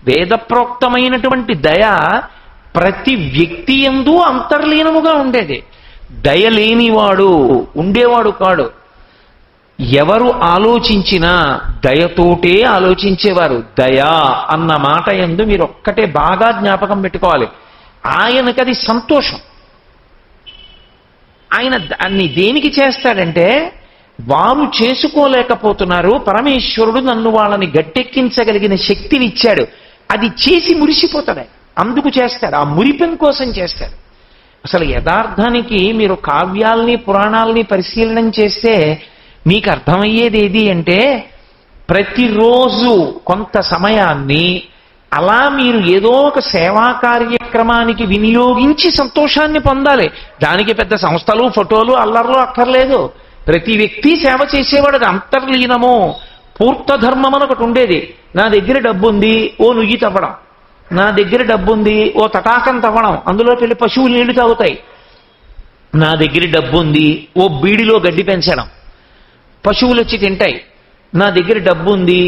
వేదప్రోక్తమైనటువంటి దయ ప్రతి వ్యక్తి యందు అంతర్లీనముగా ఉండేది. దయ లేనివాడు ఉండేవాడు కాడు. ఎవరు ఆలోచించినా దయతోటే ఆలోచించేవారు. దయా అన్న మాట యందు మీరు ఒక్కటే బాగా జ్ఞాపకం పెట్టుకోవాలి. ఆయనకది సంతోషం. ఆయన దాన్ని దేనికి చేస్తాడంటే, వారు చేసుకోలేకపోతున్నారు, పరమేశ్వరుడు నన్ను వాళ్ళని గట్టెక్కించగలిగిన శక్తినిచ్చాడు, అది చేసి మురిసిపోతాడు. అందుకు చేస్తాడు, ఆ మురిపెం కోసం చేస్తాడు. అసలు యథార్థానికి మీరు కావ్యాల్ని పురాణాలని పరిశీలనం చేస్తే మీకు అర్థమయ్యేది ఏది అంటే, ప్రతిరోజు కొంత సమయాన్ని అలా మీరు ఏదో ఒక సేవా కార్యక్రమానికి వినియోగించి సంతోషాన్ని పొందాలి. దానికి పెద్ద సంస్థలు, ఫోటోలు, అల్లర్లు అక్కర్లేదు. ప్రతి వ్యక్తి సేవ చేసేవాడు. అది అంతర్లీనము. పూర్తధర్మం అని ఒకటి ఉండేది. నా దగ్గర డబ్బుంది, ఓ నుయ్యి తవ్వడం. నా దగ్గర డబ్బుంది, ఓ తటాకం తవ్వడం, అందులోకి వెళ్ళి పశువులు నీళ్లు తాగుతాయి. నా దగ్గర డబ్బుంది, ఓ బీడిలో గడ్డి పెంచడం, పశువులు వచ్చి తింటాయి. నా దగ్గర డబ్బుంది,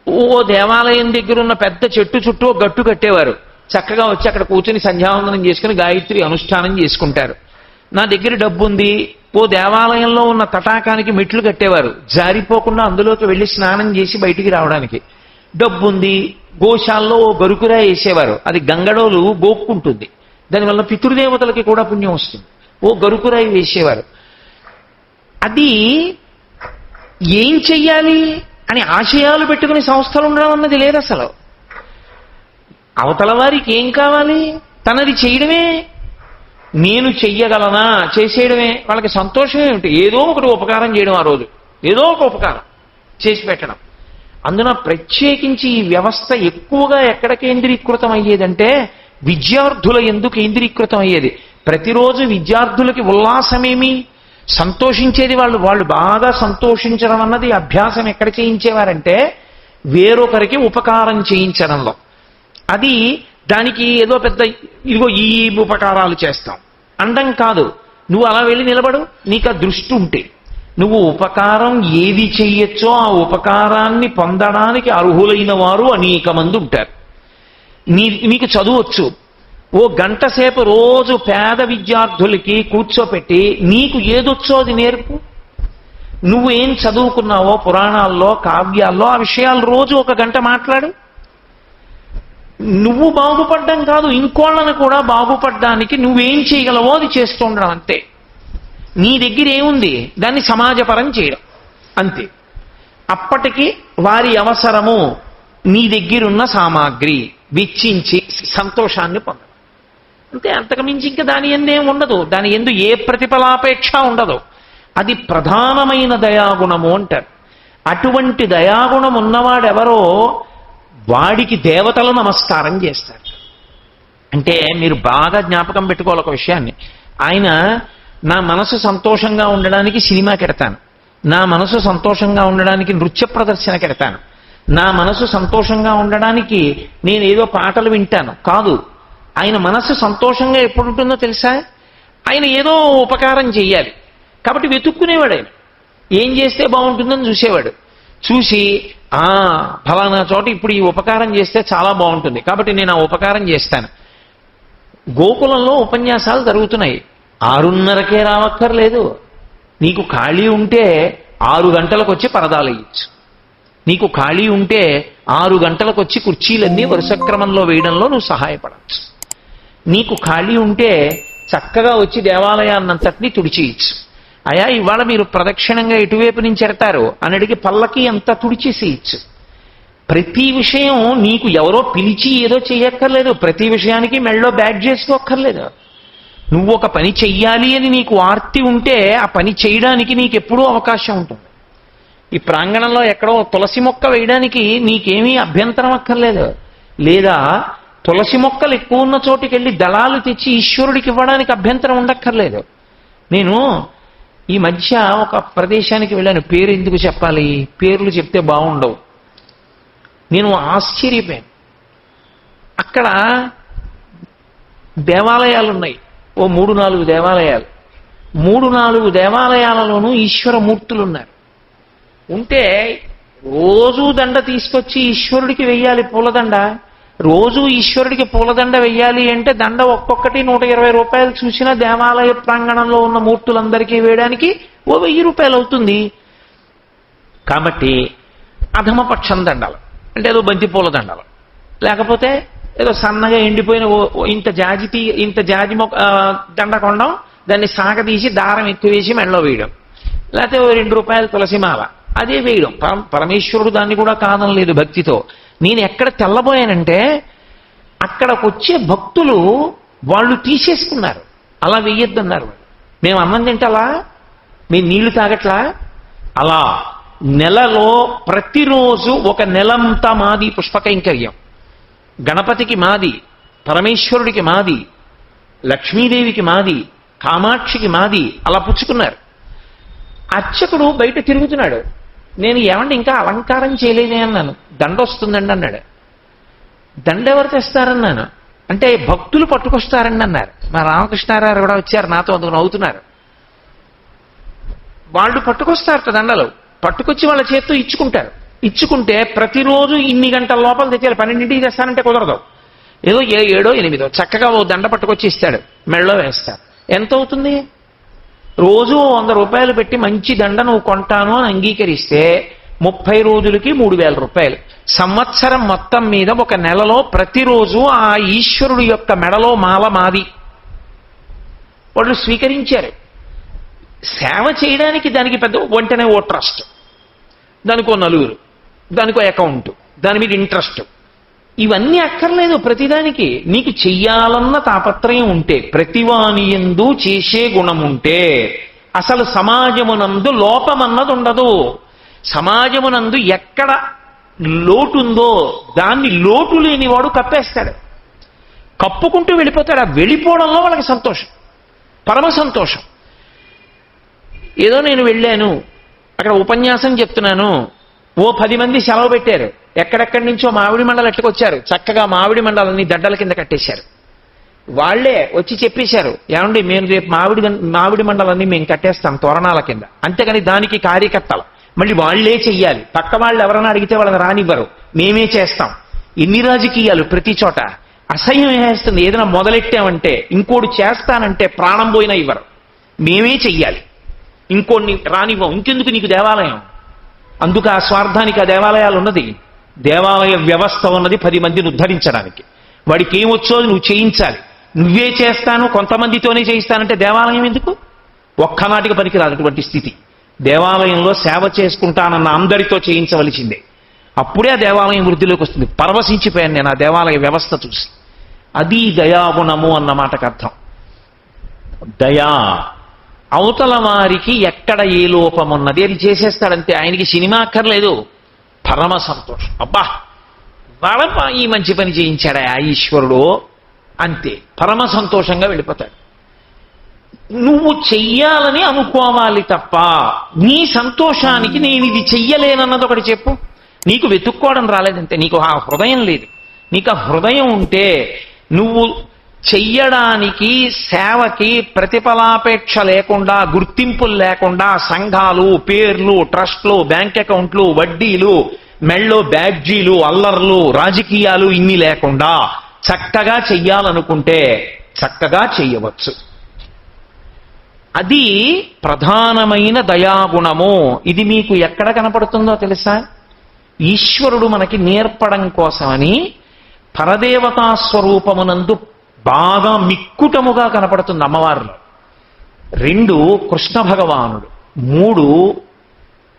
ఓ దేవాలయం దగ్గర ఉన్న పెద్ద చెట్టు చుట్టూ గట్టు కట్టేవారు, చక్కగా వచ్చి అక్కడ కూర్చొని సంధ్యావందనం చేసుకుని గాయత్రి అనుష్ఠానం చేసుకుంటారు. నా దగ్గర డబ్బుంది, ఓ దేవాలయంలో ఉన్న తటాకానికి మెట్లు కట్టేవారు, జారిపోకుండా అందులోకి వెళ్ళి స్నానం చేసి బయటికి రావడానికి. డబ్బుంది, గోశాల్లో ఓ గరుకురా వేసేవారు, అది గంగడోలు గోక్కుంటుంది, దానివల్ల పితృదేవతలకి కూడా పుణ్యం వస్తుంది. ఓ గరుకురాయి వేసేవారు. అది ఏం చెయ్యాలి అని ఆశయాలు పెట్టుకుని సంస్థలు ఉండడం అన్నది లేదు అసలు. అవతల వారికి ఏం కావాలి, తనది చేయడమే. నేను చెయ్యగలనా, చేసేయడమే. వాళ్ళకి సంతోషం ఏమిటి, ఏదో ఒకటి ఉపకారం చేయడం, ఆ రోజు ఏదో ఒక ఉపకారం చేసి పెట్టడం. అందున ప్రత్యేకించి ఈ వ్యవస్థ ఎక్కువగా ఎక్కడ కేంద్రీకృతం అయ్యేదంటే విద్యార్థుల యందు కేంద్రీకృతం అయ్యేది. ప్రతిరోజు విద్యార్థులకి ఉల్లాసమేమి, సంతోషించేది వాళ్ళు బాగా సంతోషించడం అన్నది అభ్యాసం ఎక్కడ చేయించేవారంటే వేరొకరికి ఉపకారం చేయించడంలో. అది దానికి ఏదో పెద్ద ఇదిగో ఈ ఉపకారాలు చేస్తాం అండం కాదు. నువ్వు అలా వెళ్ళి నిలబడు, నీకు ఆ దృష్టి ఉంటే నువ్వు ఉపకారం ఏది చెయ్యొచ్చో ఆ ఉపకారాన్ని పొందడానికి అర్హులైన వారు అనేక మంది ఉంటారు. నీకు చదువచ్చు, ఓ గంట సేపు రోజు పేద విద్యార్థులకి కూర్చోపెట్టి నీకు ఏదొచ్చో అది నేర్పు. నువ్వు ఏం చదువుకున్నావో పురాణాల్లో, కావ్యాల్లో, ఆ విషయాలు రోజు ఒక గంట మాట్లాడు. నువ్వు బాగుపడ్డం కాదు, ఇంకోళ్ళను కూడా బాగుపడ్డానికి నువ్వేం చేయగలవో అది చేస్తూ ఉండడం అంతే. నీ దగ్గర ఏముంది దాన్ని సమాజపరం చేయడం అంతే. అప్పటికి వారి అవసరము నీ దగ్గరున్న సామాగ్రి వెచ్చించి సంతోషాన్ని పొందడం అంతే. అంతకుమించి ఇంకా దాని ఎందేం ఉండదు, దాని ఎందు ఏ ప్రతిఫలాపేక్ష ఉండదు. అది ప్రధానమైన దయాగుణము అంటారు. అటువంటి దయాగుణం ఉన్నవాడెవరో వాడికి దేవతలు నమస్కారం చేస్తారు. అంటే మీరు బాగా జ్ఞాపకం పెట్టుకోవాలి ఒక విషయాన్ని. ఆయన నా మనసు సంతోషంగా ఉండడానికి సినిమా కెడతాను, నా మనసు సంతోషంగా ఉండడానికి నృత్య ప్రదర్శన కెడతాను, నా మనసు సంతోషంగా ఉండడానికి నేను ఏదో పాటలు వింటాను కాదు. ఆయన మనసు సంతోషంగా ఎప్పుడు ఉంటుందో తెలుసా, ఆయన ఏదో ఉపకారం చెయ్యాలి కాబట్టి వెతుక్కునేవాడు. ఆయన ఏం చేస్తే బాగుంటుందని చూసేవాడు. చూసి ఫలానా చోట ఇప్పుడు ఈ ఉపకారం చేస్తే చాలా బాగుంటుంది కాబట్టి నేను ఆ ఉపకారం చేస్తాను. గోకులంలో ఉపన్యాసాలు జరుగుతున్నాయి, 6:30కే రావక్కర్లేదు. నీకు ఖాళీ ఉంటే 6 గంటలకు వచ్చి పరదాలు వేయచ్చు. నీకు ఖాళీ ఉంటే 6 గంటలకు వచ్చి కుర్చీలన్నీ వరుస క్రమంలో వేయడంలో నువ్వు సహాయపడచ్చు. నీకు ఖాళీ ఉంటే చక్కగా వచ్చి దేవాలయాన్నంతటినీ తుడిచేయచ్చు. అయా ఇవాళ మీరు ప్రదక్షిణంగా ఎటువైపు నుంచి ఎడతారు అని అడిగి పల్లకి అంతా తుడిచేసేయచ్చు. ప్రతి విషయం నీకు ఎవరో పిలిచి ఏదో చెయ్యక్కర్లేదు. ప్రతి విషయానికి మెళ్ళో బ్యాగ్ చేసుకోక్కర్లేదు. నువ్వు ఒక పని చెయ్యాలి అని నీకు ఆర్తి ఉంటే ఆ పని చేయడానికి నీకు ఎప్పుడూ అవకాశం ఉంటుంది. ఈ ప్రాంగణంలో ఎక్కడో తులసి మొక్క వేయడానికి నీకేమీ అభ్యంతరం అక్కర్లేదు. లేదా తులసి మొక్కలు ఎక్కువ ఉన్న చోటుకి వెళ్ళి దళాలు తెచ్చి ఈశ్వరుడికి ఇవ్వడానికి అభ్యంతరం ఉండక్కర్లేదు. నేను ఈ మధ్య ఒక ప్రదేశానికి వెళ్ళాను. పేరు ఎందుకు చెప్పాలి, పేర్లు చెప్తే బాగుండవు. నేను ఆశ్చర్యపోయాను. అక్కడ దేవాలయాలు ఉన్నాయి, ఓ 3-4 దేవాలయాలు. 3-4 దేవాలయాలలోనూ ఈశ్వరమూర్తులు ఉన్నారు. ఉంటే రోజూ దండ తీసుకొచ్చి ఈశ్వరుడికి వెయ్యాలి పూలదండ. రోజు ఈశ్వరుడికి పూలదండ వెయ్యాలి అంటే దండ ఒక్కొక్కటి 120 రూపాయలు. చూసినా దేవాలయ ప్రాంగణంలో ఉన్న మూర్తులందరికీ వేయడానికి ఓ 1000 రూపాయలు అవుతుంది. కాబట్టి అధమపక్షం దండలు అంటే ఏదో బంతి పూల దండలు, లేకపోతే ఏదో సన్నగా ఎండిపోయిన ఇంత జాజి దండ కొనడం, దాన్ని సాగదీసి దారం ఎక్కువ వేసి మెడలో వేయడం, లేకపోతే ఓ 2 రూపాయలు తులసిమాల అదే వేయడం. పరమేశ్వరుడు దాన్ని కూడా కాదనలేదు భక్తితో. నేను ఎక్కడ తెల్లబోయానంటే అక్కడికి వచ్చే భక్తులు వాళ్ళు తీసేసుకున్నారు. అలా వెయ్యొద్దన్నారు. మేము అన్నం తింటలా, మేము నీళ్లు తాగట్లా. అలా నెలలో ప్రతిరోజు ఒక నెలంతా మాది పుష్పకైంకర్యం. గణపతికి మాది, పరమేశ్వరుడికి మాది, లక్ష్మీదేవికి మాది, కామాక్షికి మాది, అలా పుచ్చుకున్నారు. అర్చకుడు బయట తిరుగుతున్నాడు. నేను ఏమంటే ఇంకా అలంకారం చేయలేదే అన్నాను. దండ వస్తుందండి అన్నాడు. దండ ఎవరు తెస్తారన్నాను. అంటే భక్తులు పట్టుకొస్తారండి అన్నారు. మా రామకృష్ణారావు కూడా వచ్చారు, నాతో అందుకు నవ్వుతున్నారు. వాళ్ళు పట్టుకొస్తారు దండలు, పట్టుకొచ్చి వాళ్ళ చేత్తో ఇచ్చుకుంటారు. ఇచ్చుకుంటే ప్రతిరోజు ఇన్ని గంటల లోపల తెచ్చారు. 12ంటికి తెస్తానంటే కుదరదు. ఏదో 7, 8 చక్కగా ఓ దండ పట్టుకొచ్చి ఇస్తాడు, మెళ్ళో వేస్తారు. ఎంత అవుతుంది? రోజు 100 రూపాయలు పెట్టి మంచి దండ నువ్వు కొంటాను అని అంగీకరిస్తే 30 రోజులకి 3000 రూపాయలు. సంవత్సరం మొత్తం మీద ఒక నెలలో ప్రతిరోజు ఆ ఈశ్వరుడు యొక్క మెడలో మాల మాది. వాళ్ళు స్వీకరించారు. సేవ చేయడానికి దానికి పెద్ద వెంటనే ఓ ట్రస్ట్, దానికో నలుగురు, దానికో అకౌంట్, దాని మీద ఇంట్రెస్ట్, ఇవన్నీ అక్కర్లేదు. ప్రతిదానికి నీకు చెయ్యాలన్న తాపత్రయం ఉంటే, ప్రతివానియందు చేసే గుణముంటే అసలు సమాజమునందు లోపమన్నది ఉండదు. సమాజమునందు ఎక్కడ లోటుందో దాన్ని లోటు లేనివాడు కప్పేస్తాడు, కప్పుకుంటూ వెళ్ళిపోతాడు. ఆ వెళ్ళిపోవడంలో వాళ్ళకి సంతోషం, పరమ సంతోషం. ఏదో నేను వెళ్ళాను, అక్కడ ఉపన్యాసం చెప్తున్నాను, ఓ 10 మంది సెలవు పెట్టారు. ఎక్కడెక్కడి నుంచో మామిడి మండలు ఎట్టుకొచ్చారు. చక్కగా మామిడి మండలని దడ్డల కింద కట్టేశారు. వాళ్లే వచ్చి చెప్పేశారు, ఏమండి మేము రేపు మామిడి మండలన్నీ మేము కట్టేస్తాం తోరణాల కింద. అంతేగాని దానికి కార్యకర్తలు మళ్ళీ వాళ్లే చెయ్యాలి. పక్క వాళ్ళు ఎవరైనా అడిగితే వాళ్ళని రానివ్వరు, మేమే చేస్తాం. ఎన్ని రాజకీయాలు ప్రతి చోట. అసహ్యం వేస్తుంది. ఏదైనా మొదలెట్టామంటే ఇంకోటి చేస్తానంటే ప్రాణం పోయినా ఇవ్వరు. మేమే చెయ్యాలి, ఇంకోడిని రానివ్వం. ఇంకెందుకు నీకు దేవాలయం? అందుకు ఆ స్వార్థానికి ఆ దేవాలయాలు ఉన్నది. దేవాలయ వ్యవస్థ ఉన్నది 10 మందిని ఉద్ధరించడానికి. వాడికి ఏమొచ్చో నువ్వు చేయించాలి. నువ్వే చేస్తాను కొంతమందితోనే చేయిస్తానంటే దేవాలయం ఎందుకు? ఒక్కనాటికి పనికిరాదు అటువంటి స్థితి. దేవాలయంలో సేవ చేసుకుంటానన్న అందరితో చేయించవలసిందే. అప్పుడే ఆ దేవాలయం వృద్ధిలోకి వస్తుంది. పరవశించిపోయాను నేను ఆ దేవాలయ వ్యవస్థ చూసి. అది దయాగుణము అన్న మాటకు అర్థం. దయా, అవతల వారికి ఎక్కడ ఏ లోపం ఉన్నది అది చేసేస్తాడంతే. ఆయనకి సినిమా అక్కర్లేదు, పరమ సంతోషం. అబ్బా వాళ్ళ ఈ మంచి పని చేయించాడా ఆ ఈశ్వరుడు, అంతే పరమ సంతోషంగా వెళ్ళిపోతాడు. నువ్వు చెయ్యాలని అనుకోవాలి తప్ప నీ సంతోషానికి నేను ఇది చెయ్యలేనన్నది ఒకటి చెప్పు. నీకు వెతుక్కోవడం రాలేదంటే, నీకు ఆ హృదయం లేదు. నీకు ఆ హృదయం ఉంటే నువ్వు చెయ్యడానికి, సేవకి ప్రతిఫలాపేక్ష లేకుండా, గుర్తింపులు లేకుండా సంఘాలు, పేర్లు, ట్రస్ట్లు, బ్యాంక్ అకౌంట్లు, వడ్డీలు, మెళ్ళో బ్యాడ్జీలు, అల్లర్లు, రాజకీయాలు ఇన్ని లేకుండా చక్కగా చెయ్యాలనుకుంటే చక్కగా చెయ్యవచ్చు. అది ప్రధానమైన దయాగుణము. ఇది మీకు ఎక్కడ కనపడుతుందో తెలుసా? ఈశ్వరుడు మనకి నేర్పడం కోసమని పరదేవతా స్వరూపమునందు బాగా మిక్కుటముగా కనపడుతుంది అమ్మవారిలో. 2 కృష్ణ భగవానుడు. 3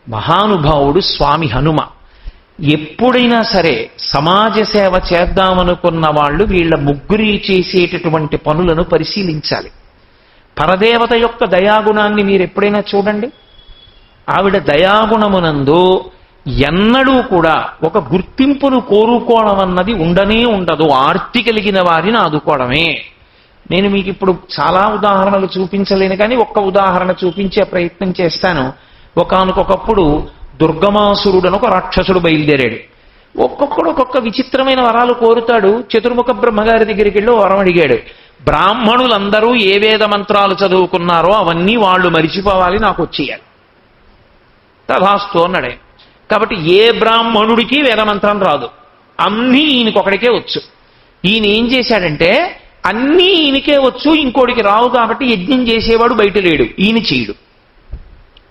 మహానుభావుడు స్వామి హనుమ. ఎప్పుడైనా సరే సమాజ సేవ చేద్దామనుకున్న వాళ్ళు వీళ్ళ ముగ్గురి చేసేటటువంటి పనులను పరిశీలించాలి. పరదేవత యొక్క దయాగుణాన్ని మీరు ఎప్పుడైనా చూడండి. ఆవిడ దయాగుణమునందు ఎన్నడూ కూడా ఒక గుర్తింపును కోరుకోవడం అన్నది ఉండనే ఉండదు. ఆర్తి కలిగిన వారిని ఆదుకోవడమే. నేను మీకు ఇప్పుడు చాలా ఉదాహరణలు చూపించలేను, కానీ ఒక్క ఉదాహరణ చూపించే ప్రయత్నం చేస్తాను. ఒకానొకప్పుడు దుర్గమాసురుడను ఒక రాక్షసుడు బయలుదేరాడు. ఒక్కొక్కడు ఒక్కొక్క విచిత్రమైన వరాలు కోరుతాడు. చతుర్ముఖ బ్రహ్మగారి దగ్గరికి వెళ్ళి వరం అడిగాడు. బ్రాహ్మణులందరూ ఏ వేద మంత్రాలు చదువుకున్నారో అవన్నీ వాళ్ళు మరిచిపోవాలి, నాకు వచ్చేయాలి. తథాస్తు అన్నాడే. కాబట్టి ఏ బ్రాహ్మణుడికి వేదమంత్రం రాదు, అన్నీ ఈయనకొకడికే వచ్చు. ఈయన ఏం చేశాడంటే అన్నీ ఈయనకే వచ్చు, ఇంకోడికి రావు, కాబట్టి యజ్ఞం చేసేవాడు బయట లేడు, ఈయన చేయడు.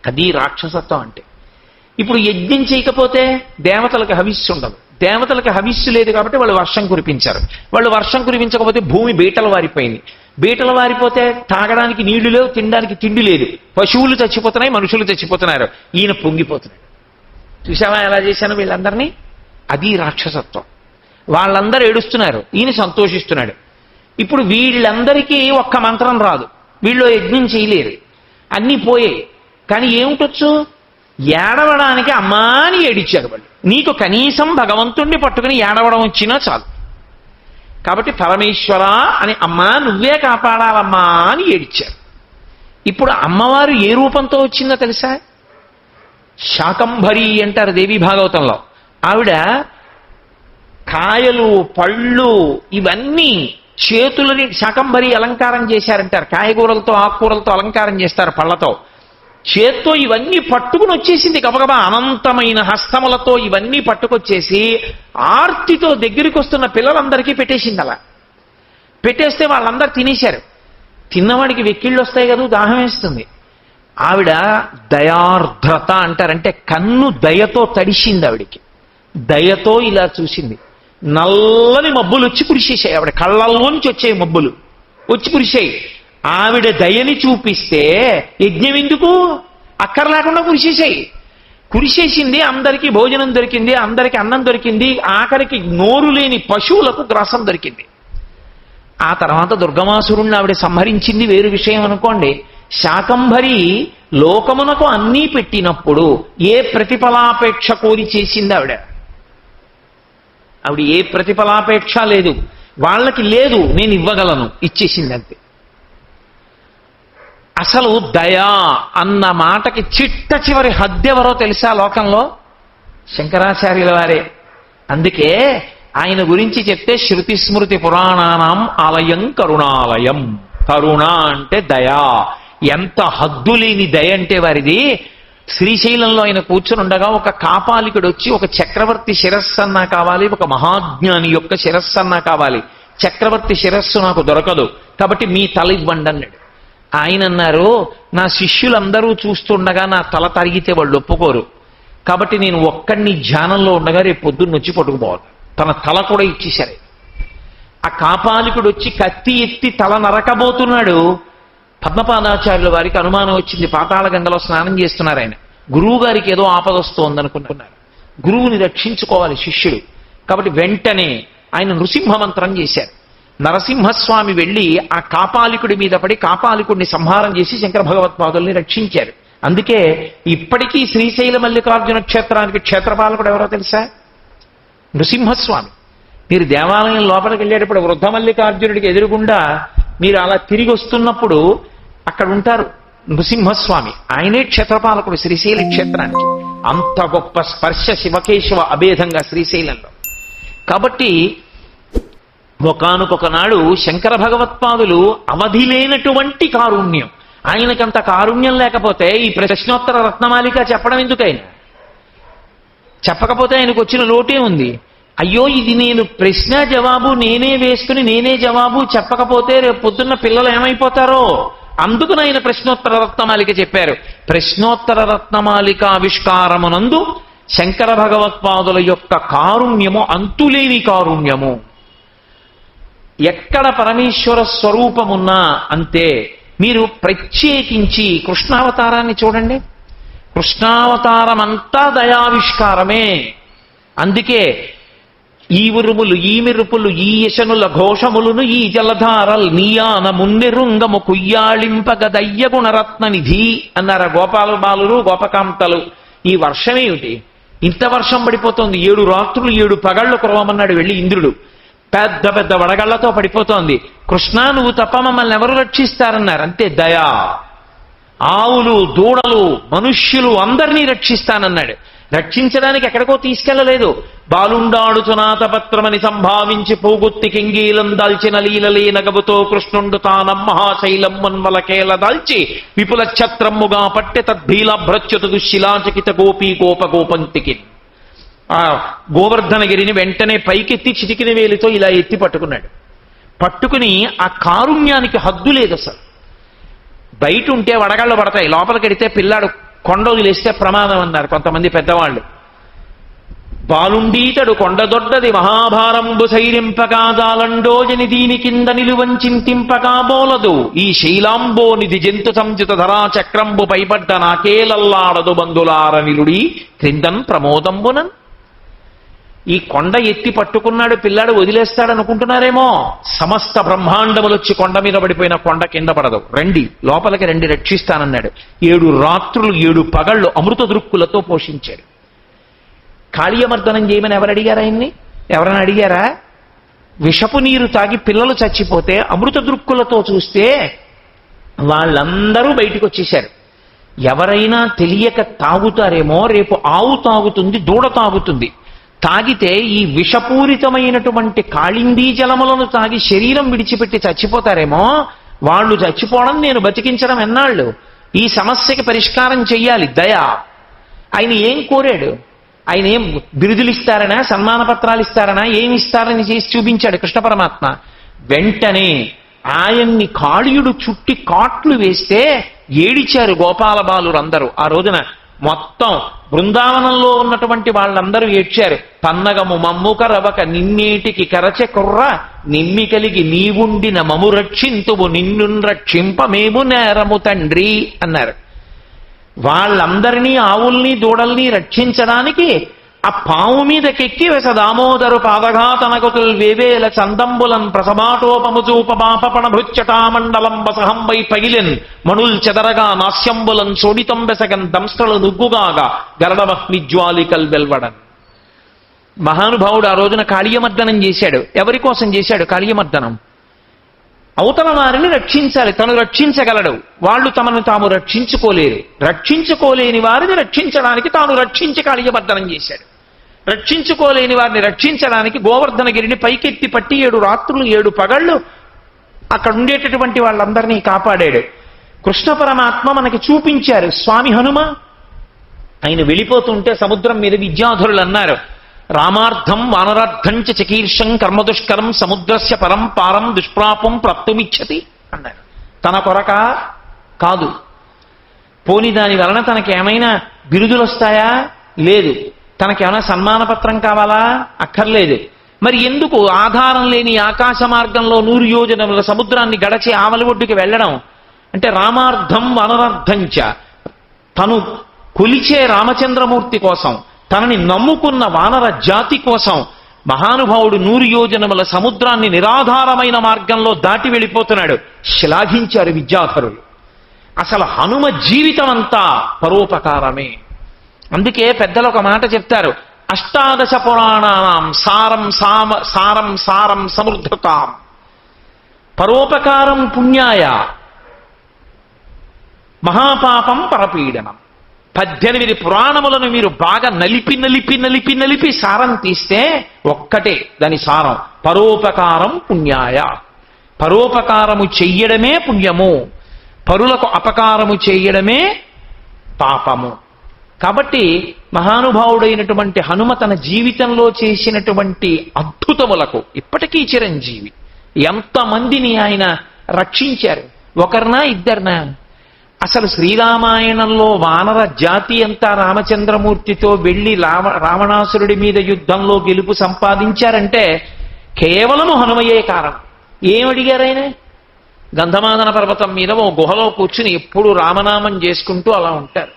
అది రాక్షసత్వం అంటే. ఇప్పుడు యజ్ఞం చేయకపోతే దేవతలకు హవిస్సు ఉండదు. దేవతలకు హవిస్సు లేదు కాబట్టి వాళ్ళు వర్షం కురిపించారు. వాళ్ళు వర్షం కురిపించకపోతే భూమి బీటలు వారిపోయింది. బీటలు వారిపోతే తాగడానికి నీళ్లు లేవు, తినడానికి తిండి లేదు. పశువులు చచ్చిపోతున్నాయి, మనుషులు చచ్చిపోతున్నారు. ఈయన పొంగిపోతున్నాడు. చూసావా ఎలా చేశాను వీళ్ళందరినీ? అది రాక్షసత్వం. వాళ్ళందరూ ఏడుస్తున్నారు, ఈయన సంతోషిస్తున్నాడు. ఇప్పుడు వీళ్ళందరికీ ఒక్క మంత్రం రాదు, వీళ్ళు యజ్ఞం చేయలేరు, అన్నీ పోయాయి. కానీ ఏమిటొచ్చు? ఏడవడానికి అమ్మా అని ఏడిచారు వాళ్ళు. నీకు కనీసం భగవంతుణ్ణి పట్టుకుని ఏడవడం వచ్చినా చాలు. కాబట్టి పరమేశ్వర అని అమ్మా నువ్వే కాపాడాలమ్మా అని ఏడిచారు. ఇప్పుడు అమ్మవారు ఏ రూపంతో వచ్చిందో తెలుసా? శాకంభరి అంటారు దేవీ భాగవతంలో. ఆవిడ కాయలు పళ్ళు ఇవన్నీ చేతులని శాకంభరి అలంకారం చేశారంటారు. కాయగూరలతో ఆకుకూరలతో అలంకారం చేస్తారు, పళ్ళతో. చేత్తో ఇవన్నీ పట్టుకుని వచ్చేసింది గబగబా. అనంతమైన హస్తములతో ఇవన్నీ పట్టుకొచ్చేసి ఆర్తితో దగ్గరికి వస్తున్న పిల్లలందరికీ పెట్టేసింది. అలా పెట్టేస్తే వాళ్ళందరూ తినేశారు. తిన్నవాడికి వెక్కిళ్ళు వస్తాయి కదా, దాహం వేస్తుంది. ఆవిడ దయార్ద్రత అంటారంటే కన్ను దయతో తడిసింది. ఆవిడికి దయతో ఇలా చూసింది. నల్లని మబ్బులు వచ్చి కురిసేసాయి. ఆవిడ కళ్ళల్లోంచి వచ్చాయి మబ్బులు, వచ్చి కురిసాయి. ఆవిడ దయని చూపిస్తే యజ్ఞం ఎందుకు? అక్కర్లేకుండా కురిసేసాయి. కురిసేసింది, అందరికీ భోజనం దొరికింది, అందరికీ అన్నం దొరికింది, ఆఖరికి నోరు లేని పశువులకు గ్రాసం దొరికింది. ఆ తర్వాత దుర్గమాసురుణ్ణి ఆవిడ సంహరించింది వేరు విషయం అనుకోండి. శాకంభరి లోకమునకు అన్నీ పెట్టినప్పుడు ఏ ప్రతిఫలాపేక్ష కోరి చేసింది ఆవిడ? ఆవిడ ఏ ప్రతిఫలాపేక్ష లేదు, వాళ్ళకి లేదు, నేను ఇవ్వగలను, ఇచ్చేసింది అంతే. అసలు దయా అన్న మాటకి చిట్ట చివరి హద్దెవరో తెలుసా లోకంలో? శంకరాచార్యుల వారే. అందుకే ఆయన గురించి చెప్తే శృతి స్మృతి పురాణానాం ఆలయం కరుణాలయం. కరుణ అంటే దయా. ఎంత హద్దులేని దయ అంటే వారిది. శ్రీశైలంలో ఆయన కూర్చుని ఉండగా ఒక కాపాలికుడు వచ్చి, ఒక చక్రవర్తి శిరస్సు అన్నా కావాలి, ఒక మహాజ్ఞాని యొక్క శిరస్సు అన్నా కావాలి, చక్రవర్తి శిరస్సు నాకు దొరకదు, కాబట్టి మీ తల ఇవ్వండి అన్నాడు. ఆయన అన్నారు, నా శిష్యులందరూ చూస్తుండగా నా తల తరిగితే వాళ్ళు ఒప్పుకోరు, కాబట్టి నేను ఒక్కడిని ధ్యానంలో ఉండగా రేపు పొద్దున్న వచ్చి పట్టుకుపోవాలి. తన తల కూడా ఇచ్చేశారు. ఆ కాపాలికుడు వచ్చి కత్తి ఎత్తి తల నరకబోతున్నాడు. పద్మపాదాచార్యుల వారికి అనుమానం వచ్చింది. పాతాళ గంగలో స్నానం చేస్తున్నారు ఆయన. గురువు గారికి ఏదో ఆపదొస్తోంది అనుకుంటున్నారు. గురువుని రక్షించుకోవాలి శిష్యుడు. కాబట్టి వెంటనే ఆయన నృసింహ మంత్రం చేశారు. నరసింహస్వామి వెళ్ళి ఆ కాపాలికుడి మీద పడి కాపాలికుడిని సంహారం చేసి శంకర భగవత్పాదుల్ని రక్షించారు. అందుకే ఇప్పటికీ శ్రీశైల మల్లికార్జున క్షేత్రానికి క్షేత్రపాలకుడు ఎవరో తెలుసా? నృసింహస్వామి. మీరు దేవాలయం లోపలికి వెళ్ళేటప్పుడు వృద్ధ మల్లికార్జునుడికి ఎదురుగుండా మీరు అలా తిరిగి వస్తున్నప్పుడు అక్కడ ఉంటారు నృసింహస్వామి. ఆయనే క్షేత్రపాలకుడు శ్రీశైల క్షేత్రానికి. అంత గొప్ప స్పర్శ శివకేశవ అభేదంగా శ్రీశైలంలో. కాబట్టి ఒకానొక నాడు శంకర భగవత్పాదులు అవధి లేనటువంటి కారుణ్యం. ఆయనకంత కారుణ్యం లేకపోతే ఈ ప్రశ్నోత్తర రత్నమాలిక చెప్పడం ఎందుకైనా? చెప్పకపోతే ఆయనకు వచ్చిన లోటే ఉంది. అయ్యో, ఇది నేను ప్రశ్న జవాబు నేనే వేసుకుని నేనే జవాబు చెప్పకపోతే రేపు పొద్దున్న పిల్లలు ఏమైపోతారో అందుకు ఆయన ప్రశ్నోత్తర రత్నమాలిక చెప్పారు. ప్రశ్నోత్తర రత్నమాలిక ఆవిష్కారమునందు శంకర భగవత్పాదుల యొక్క కారుణ్యము అంతులేని కారుణ్యము. ఎక్కడ పరమేశ్వర స్వరూపమున్నా అంతే. మీరు ప్రత్యేకించి కృష్ణావతారాన్ని చూడండి. కృష్ణావతారం అంతా దయావిష్కారమే. అందుకే ఈ ఉరుములు ఈ మెరుపులు ఈ యశనుల ఘోషములను ఈ జలధారల్ నీయాన మున్నెరుంగము కుయ్యాళింపగదయ్య గుణరత్న నిధి అన్నారు గోపాల బాలురు గోపకాంతలు. ఈ వర్షమేమిటి? ఇంత వర్షం పడిపోతోంది. 7 రాత్రులు 7 పగళ్లు కురవమన్నాడు వెళ్ళి ఇంద్రుడు. పెద్ద పెద్ద వడగళ్లతో పడిపోతోంది. కృష్ణ నువ్వు తప్ప మమ్మల్ని ఎవరు రక్షిస్తారన్నారు. అంతే దయా. ఆవులు దూడలు మనుష్యులు అందరినీ రక్షిస్తానన్నాడు. రక్షించడానికి ఎక్కడికో తీసుకెళ్లలేదు. బాలుండాడుచునాథపత్రమని సంభావించి పోగొత్తి కింగీలం దాల్చిన లీలలే నగబుతో కృష్ణుండు తానం మహాశైలం మన్వలకేల దాల్చి విపుల ఛత్రమ్ముగా పట్టె తద్భీలాభ్రచ్యుత దుశ్శిలాచకిత గోపీ గోపగోపంతికి. ఆ గోవర్ధనగిరిని వెంటనే పైకెత్తి చిటికిన వేలితో ఇలా ఎత్తి పట్టుకున్నాడు. పట్టుకుని ఆ కారుణ్యానికి హద్దు లేదు అసలు. బయట ఉంటే వడగాళ్ళు పడతాయి, లోపలికెడితే పిల్లాడు కొండ వదిలేస్తే ప్రమాదం అన్నారు కొంతమంది పెద్దవాళ్ళు. బాలుండీతడు కొండదొడ్డది మహాభారంబు సైరింపకాదాలండోజని దీని కింద నిలువంచింతింపకా బోలదు ఈ శైలాంబో నిధి జంతు సంచిత ధరా చక్రంబు పైపడ్డ నాకేలల్లాడదు బంధులార నిలుడి క్రిందన్ ప్రమోదంబునన్. ఈ కొండ ఎత్తి పట్టుకున్నాడు పిల్లాడు వదిలేస్తాడనుకుంటున్నారేమో. సమస్త బ్రహ్మాండములొచ్చి కొండ మీద పడిపోయిన కొండ కింద పడదు. రండి లోపలికి రండి రక్షిస్తానన్నాడు. 7 రాత్రులు 7 పగళ్ళు అమృత దృక్కులతో పోషించాడు. కాళీయమర్దనం చేయమని ఎవరు అడిగారు ఆయన్ని? ఎవరైనా అడిగారా? విషపు నీరు తాగి పిల్లలు చచ్చిపోతే అమృత దృక్కులతో చూస్తే వాళ్ళందరూ బయటికి వచ్చేశారు. ఎవరైనా తెలియక తాగుతారేమో, రేపు ఆవు తాగుతుంది, దూడ తాగుతుంది. తాగితే ఈ విషపూరితమైనటువంటి కాళిందీ జలములను తాగి శరీరం విడిచిపెట్టి చచ్చిపోతారేమో. వాళ్ళు చచ్చిపోవడం నేను బతికించడం ఎన్నాళ్ళు? ఈ సమస్యకి పరిష్కారం చెయ్యాలి దయా. ఆయన ఏం కోరాడు? ఆయన ఏం బిరుదులు ఇస్తారనా, సన్మాన పత్రాలు ఇస్తారనా, ఏమి ఇస్తారని చేసి చూపించాడు కృష్ణ పరమాత్మ. వెంటనే ఆయన్ని కాళీయుడు చుట్టి కాట్లు వేస్తే ఏడిచారు గోపాల బాలురందరూ. ఆ రోజున మొత్తం బృందావనంలో ఉన్నటువంటి వాళ్ళందరూ ఏడ్చారు. పన్నగము మమ్ము కరవక నిన్నేటికి కరచె కుర్ర నిమ్మి కలిగి నీవుండిన మము రక్షింతువు నిన్ను రక్షింప మేము నేరము తండ్రి అన్నారు. వాళ్ళందరినీ ఆవుల్ని దూడల్ని రక్షించడానికి ఆ పాము మీదకెక్కి వెస దామోదరు పాదఘాతనగతుల్ వేవేల చందంబులం ప్రసమాటోపముచూపమాపపణభృచ్చటామండలం వసహంబై పగిలెన్ మణుల్ చెదరగా నాస్యంబులం చోడితం వెసగన్ దంస్ట్రలు నుగ్గుగాగా గరడమహ్నిజ్వాలికల్ వెల్వడన్. మహానుభావుడు ఆ రోజున కాళీయమర్దనం చేశాడు. ఎవరి కోసం చేశాడు కాళీయమర్దనం? అవతల వారిని రక్షించాలి. తను రక్షించగలడు, వాళ్ళు తమను తాము రక్షించుకోలేరు. రక్షించుకోలేని వారిని రక్షించడానికి తాను రక్షించి కాళీయమర్దనం చేశాడు. రక్షించుకోలేని వారిని రక్షించడానికి గోవర్ధనగిరిని పైకెత్తి పట్టి 7 రాత్రులు 7 పగళ్ళు అక్కడ ఉండేటటువంటి వాళ్ళందరినీ కాపాడాడు. కృష్ణ పరమాత్మ మనకి చూపించారు. స్వామి హనుమ ఆయన వెళ్ళిపోతుంటే సముద్రం మీద విద్యాధరులు అన్నారు, రామార్థం వానరార్థం చ చకీర్షం కర్మదుష్కరం సముద్రస్య పరం పారం దుష్ప్రాపం ప్రాప్తుమిచ్చతి అన్నారు. తన కొరక కాదు. పోని దాని వలన తనకి ఏమైనా బిరుదులు వస్తాయా? లేదు. తనకేమైనా సన్మాన పత్రం కావాలా? అక్కర్లేదు. మరి ఎందుకు ఆధారం లేని ఆకాశ మార్గంలో 100 యోజనముల సముద్రాన్ని గడచి ఆవలి ఒడ్డుకి వెళ్ళడం? అంటే రామార్థం వనరార్థంచ, తను కొలిచే రామచంద్రమూర్తి కోసం, తనని నమ్ముకున్న వానర జాతి కోసం మహానుభావుడు 100 యోజనముల సముద్రాన్ని నిరాధారమైన మార్గంలో దాటి వెళ్ళిపోతున్నాడు. శ్లాఘించారు విద్యాధరులు. అసలు హనుమ జీవితం అంతా పరోపకారమే. అందుకే పెద్దలు ఒక మాట చెప్తారు, 18 పురాణానాం సారం సారం సారం సమృద్ధతాం పరోపకారం పుణ్యాయ మహాపాపం పరపీడనం. 18 పురాణములను మీరు బాగా నలిపి నలిపి నలిపి నలిపి సారం తీస్తే ఒక్కటే దాని సారం, పరోపకారం పుణ్యాయ. పరోపకారము చెయ్యడమే పుణ్యము, పరులకు అపకారము చేయడమే పాపము. కాబట్టి మహానుభావుడైనటువంటి హనుమ తన జీవితంలో చేసినటువంటి అద్భుతములకు ఇప్పటికీ చిరంజీవి. ఎంతమందిని ఆయన రక్షించారు? ఒకరినా ఇద్దరినా? అసలు శ్రీరామాయణంలో వానర జాతి అంతా రామచంద్రమూర్తితో వెళ్లి రావణాసురుడి మీద యుద్ధంలో గెలుపు సంపాదించారంటే కేవలము హనుమయే కారణం. ఏమడిగారు ఆయన? గంధమాదన పర్వతం మీద ఓ గుహలో కూర్చుని ఎప్పుడు రామనామం చేసుకుంటూ అలా ఉంటారు.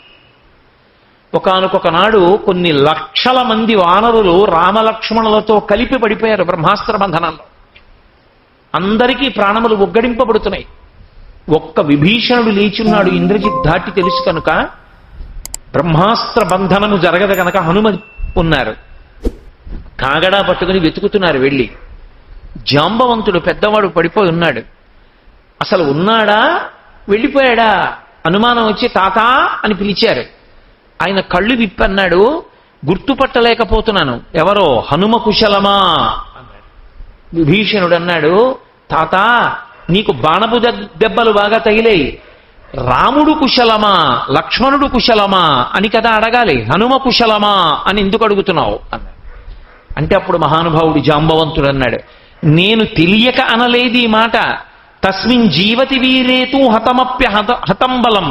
ఒకానొక నాడు కొన్ని లక్షల మంది వానరులు రామలక్ష్మణులతో కలిపి పడిపోయారు బ్రహ్మాస్త్ర బంధనంలో. అందరికీ ప్రాణములు ఒగ్గడింపబడుతున్నాయి. ఒక్క విభీషణుడు లేచున్నాడు. ఇంద్రజిత్ ధాటి తెలుసు కనుక బ్రహ్మాస్త్ర బంధనము జరగదు కనుక హనుమ ఉన్నారు. కాగడా పట్టుకుని వెతుకుతున్నారు. వెళ్ళి జాంబవంతుడు పెద్దవాడు పడిపోయి ఉన్నాడు. అసలు ఉన్నాడా వెళ్ళిపోయాడా అనుమానం వచ్చి తాతా అని పిలిచారు. ఆయన కళ్ళు విప్పన్నాడు, గుర్తుపట్టలేకపోతున్నాను. ఎవరో? హనుమ కుశలమా అన్నాడు. విభీషణుడు అన్నాడు, తాత నీకు బాణపు దెబ్బలు బాగా తగిలాయి. రాముడు కుశలమా లక్ష్మణుడు కుశలమా అని కదా అడగాలి, హనుమ కుశలమా అని ఎందుకు అడుగుతున్నావు అన్నాడు. అంటే అప్పుడు మహానుభావుడు జాంబవంతుడు అన్నాడు, నేను తెలియక అనలేదు ఈ మాట. తస్మిన్ జీవతి వీరేతు హతమప్య హతం బలం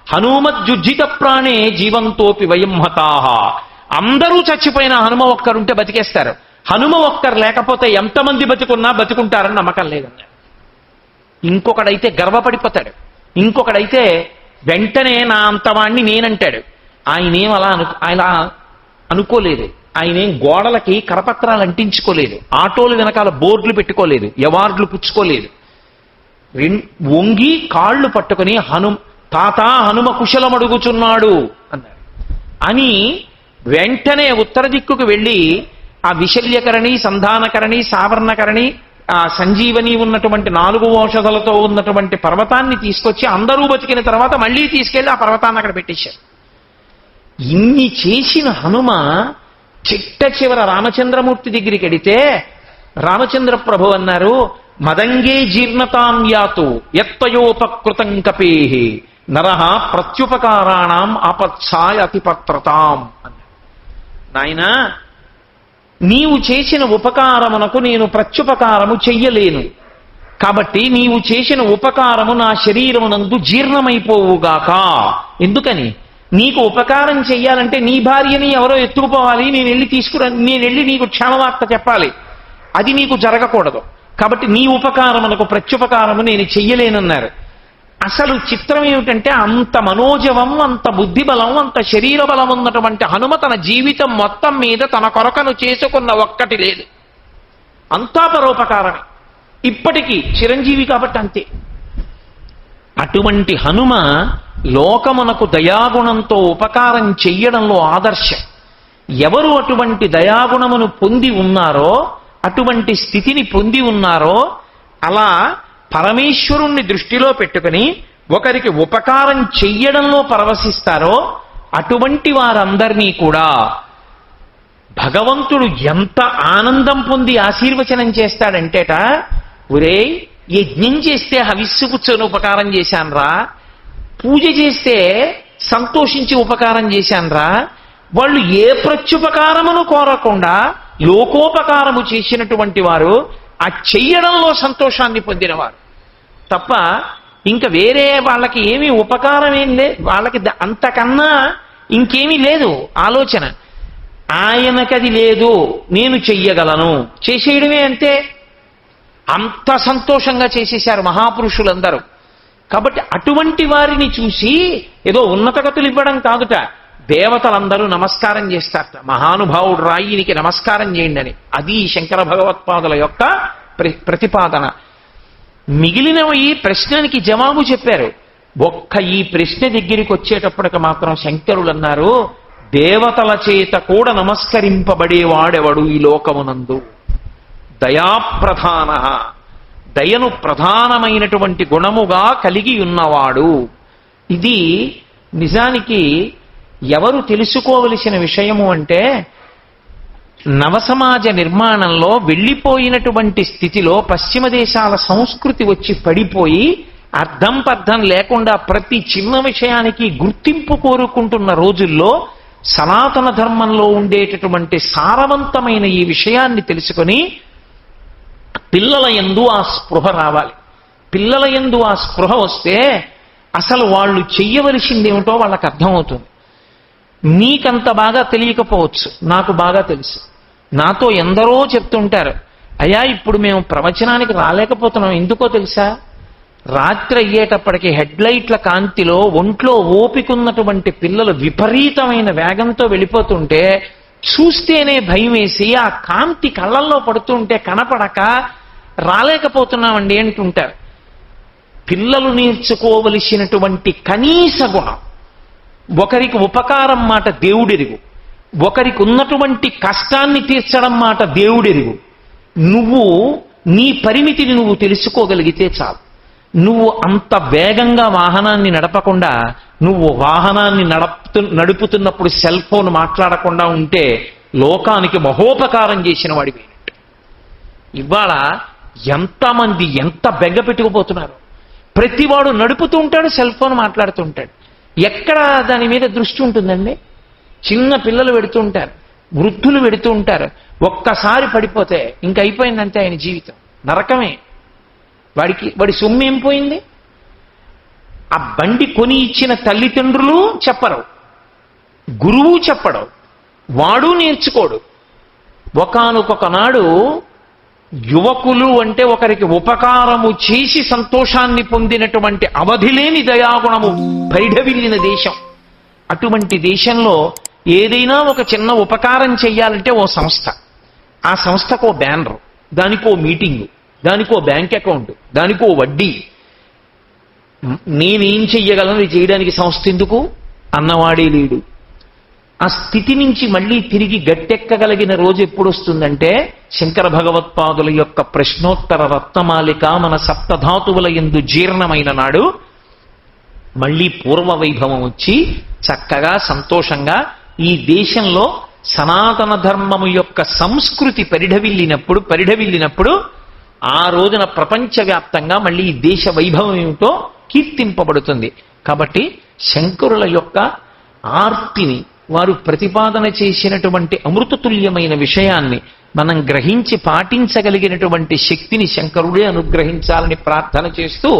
హనుమజ్జుజ్జిత ప్రాణే జీవంతోపి వయం హతాహ. అందరూ చచ్చిపోయిన హనుమ ఒక్కరుంటే బతికేస్తారు. హనుమ ఒక్కరు లేకపోతే ఎంతమంది బతికున్నా బతికుంటారని నమ్మకం లేదన్నాడు. ఇంకొకడైతే గర్వపడిపోతాడు. ఇంకొకడైతే వెంటనే నా అంతవాణ్ణి నేనంటాడు. ఆయనేం ఆయన అనుకోలేదు. ఆయనేం గోడలకి కరపత్రాలు అంటించుకోలేదు. ఆటోలు వెనకాల బోర్డులు పెట్టుకోలేదు. అవార్డులు పుచ్చుకోలేదు. వంగి కాళ్ళు పట్టుకుని తాత హనుమ కుశలం అడుగుచున్నాడు అన్నాడు. అని వెంటనే ఉత్తర దిక్కుకు వెళ్ళి ఆ విశల్యకరణి, సంధానకరణి, సావర్ణకరణి, ఆ సంజీవని ఉన్నటువంటి 4 ఔషధాలతో ఉన్నటువంటి పర్వతాన్ని తీసుకొచ్చి అందరూ బతికిన తర్వాత మళ్ళీ తీసుకెళ్లి ఆ పర్వతాన్ని అక్కడ పెట్టేశారు. ఇన్ని చేసిన హనుమ చిట్ట చివర రామచంద్రమూర్తి దగ్గరికి వెడితే రామచంద్ర ప్రభు అన్నారు, మదంగే జీర్ణతాం యాతు యత్తయోపకృతం కపేహి నరః ప్రత్యుపకారాణం ఆపత్సాయ అతిపత్రతాం అన్నారు. నాయనా, నీవు చేసిన ఉపకారమునకు నేను ప్రత్యుపకారము చెయ్యలేను. కాబట్టి నీవు చేసిన ఉపకారము నా శరీరమునందు జీర్ణమైపోవుగాక. ఎందుకని? నీకు ఉపకారం చెయ్యాలంటే నీ భార్యని ఎవరో ఎత్తుకుపోవాలి, నేను వెళ్ళి నీకు క్షేమవార్త చెప్పాలి. అది నీకు జరగకూడదు. కాబట్టి నీ ఉపకారమునకు ప్రత్యుపకారము నేను చెయ్యలేనన్నారు. అసలు చిత్రం ఏమిటంటే అంత మనోజవం, అంత బుద్ధిబలం, అంత శరీర బలం ఉన్నటువంటి హనుమ తన జీవితం మొత్తం మీద తన కొరకను చేసుకున్న ఒక్కటి లేదు. అంతా పరోపకారమే. ఇప్పటికీ చిరంజీవి కాబట్టి అంతే. అటువంటి హనుమ లోకమునకు దయాగుణంతో ఉపకారం చెయ్యడంలో ఆదర్శం. ఎవరు అటువంటి దయాగుణమును పొంది ఉన్నారో, అటువంటి స్థితిని పొంది ఉన్నారో, అలా పరమేశ్వరుణ్ణి దృష్టిలో పెట్టుకుని ఒకరికి ఉపకారం చెయ్యడంలో పరవశిస్తారో అటువంటి వారందరినీ కూడా భగవంతుడు ఎంత ఆనందం పొంది ఆశీర్వచనం చేస్తాడంటేట, ఒరేయ్ యజ్ఞం చేస్తే హవిస్సు కూర్చొని ఉపకారం చేశాన్రా, పూజ చేస్తే సంతోషించి ఉపకారం చేశాన్రా, వాళ్ళు ఏ ప్రత్యుపకారమును కోరకుండా లోకోపకారము చేసినటువంటి వారు, ఆ చెయ్యడంలో సంతోషాన్ని పొందినవారు తప్ప ఇంకా వేరే వాళ్ళకి ఏమీ ఉపకారం ఏం లేదు. వాళ్ళకి అంతకన్నా ఇంకేమీ లేదు ఆలోచన. ఆయనకది లేదు, నేను చెయ్యగలను, చేసేయడమే అంతే. అంత సంతోషంగా చేసేశారు మహాపురుషులందరూ. కాబట్టి అటువంటి వారిని చూసి ఏదో ఉన్నతగతులు ఇవ్వడం కాదుట, దేవతలందరూ నమస్కారం చేస్తారట. మహానుభావుడు రాయినికి నమస్కారం చేయండి అని. అది శంకర భగవత్పాదుల యొక్క ప్రతిపాదన. మిగిలిన ఈ ప్రశ్నకి జవాబు చెప్పారు. ఒక్క ఈ ప్రశ్న దగ్గరికి వచ్చేటప్పటికి మాత్రం శంకరులు అన్నారు, దేవతల చేత కూడా నమస్కరింపబడేవాడెవడు ఈ లోకమునందు? దయాప్రధాన, దయను ప్రధానమైనటువంటి గుణముగా కలిగి ఉన్నవాడు. ఇది నిజానికి ఎవరు తెలుసుకోవలసిన విషయము అంటే, నవసమాజ నిర్మాణంలో వెళ్ళిపోయినటువంటి స్థితిలో పశ్చిమ దేశాల సంస్కృతి వచ్చి పడిపోయి అర్థం పర్థం లేకుండా ప్రతి చిన్న విషయానికి గుర్తింపు కోరుకుంటున్న రోజుల్లో సనాతన ధర్మంలో ఉండేటటువంటి సారవంతమైన ఈ విషయాన్ని తెలుసుకొని పిల్లల యందు ఆ స్పృహ రావాలి. పిల్లల యందు ఆ స్పృహ వస్తే అసలు వాళ్ళు చెయ్యవలసిందేమిటో వాళ్ళకి అర్థమవుతుంది. నీకంత బాగా తెలియకపోవచ్చు, నాకు బాగా తెలుసు. నాతో ఎందరో చెప్తుంటారు, అయ్యా ఇప్పుడు మేము ప్రవచనానికి రాలేకపోతున్నాం, ఎందుకో తెలుసా? రాత్రి అయ్యేటప్పటికి హెడ్లైట్ల కాంతిలో ఒంట్లో ఓపికన్నటువంటి పిల్లలు విపరీతమైన వేగంతో వెళ్ళిపోతుంటే చూస్తేనే భయం వేసి ఆ కాంతి కళ్ళల్లో పడుతుంటే కనపడక రాలేకపోతున్నామండి అంటుంటారు. పిల్లలు నేర్చుకోవలసినటువంటి కనీస గుణం, ఒకరికి ఉపకారం మాట దేవుడెరుగు, ఒకరికి ఉన్నటువంటి కష్టాన్ని తీర్చడం మాట దేవుడెరుగు. నువ్వు నీ పరిమితిని నువ్వు తెలుసుకోగలిగితే చాలు. నువ్వు అంత వేగంగా వాహనాన్ని నడపకుండా, నువ్వు వాహనాన్ని నడుపుతున్నప్పుడు సెల్ ఫోన్ మాట్లాడకుండా ఉంటే లోకానికి మహోపకారం చేసిన వాడిపోయినట్టు. ఇవాళ ఎంతమంది ఎంత బెగ్గ పెట్టుకుపోతున్నారు. ప్రతివాడు నడుపుతూ ఉంటాడు, సెల్ ఫోన్ మాట్లాడుతూ ఉంటాడు. ఎక్కడ దాని మీద దృష్టి ఉంటుందండి? చిన్న పిల్లలు పెడుతూ ఉంటారు, వృద్ధులు పెడుతూ ఉంటారు. ఒక్కసారి పడిపోతే ఇంక అయిపోయిందంటే ఆయన జీవితం నరకమే. వాడి సొమ్ము ఏం పోయింది? ఆ బండి కొని ఇచ్చిన తల్లిదండ్రులు చెప్పరు, గురువు చెప్పడు, వాడు నేర్చుకోడు. ఒకానొక నాడు యువకులు అంటే ఒకరికి ఉపకారము చేసి సంతోషాన్ని పొందినటువంటి అవధిలేని దయాగుణము పరిఢవిల్లిన దేశం. అటువంటి దేశంలో ఏదైనా ఒక చిన్న ఉపకారం చెయ్యాలంటే ఓ సంస్థ, ఆ సంస్థకో బ్యానర్, దానికో మీటింగు, దానికో బ్యాంక్ అకౌంట్, దానికో వడ్డీ. నేనేం చెయ్యగలను చేయడానికి సంస్థ ఎందుకు అన్నవాడే లేడు. ఆ స్థితి నుంచి మళ్ళీ తిరిగి గట్టెక్కగలిగిన రోజు ఎప్పుడు వస్తుందంటే శంకర భగవత్పాదుల యొక్క ప్రశ్నోత్తర రత్నమాలిక మన సప్తధాతువుల యందు జీర్ణమైన నాడు మళ్ళీ పూర్వ వైభవం వచ్చి చక్కగా సంతోషంగా ఈ దేశంలో సనాతన ధర్మము యొక్క సంస్కృతి పరిఢవిల్లినప్పుడు ఆ రోజున ప్రపంచవ్యాప్తంగా మళ్ళీ ఈ దేశ వైభవం ఏమిటో కీర్తింపబడుతుంది. కాబట్టి శంకరుల యొక్క ఆర్తిని, వారు ప్రతిపాదన చేసినటువంటి అమృతతుల్యమైన విషయాన్ని మనం గ్రహించి పాటించగలిగినటువంటి శక్తిని శంకరుడే అనుగ్రహించాలని ప్రార్థన చేస్తూ,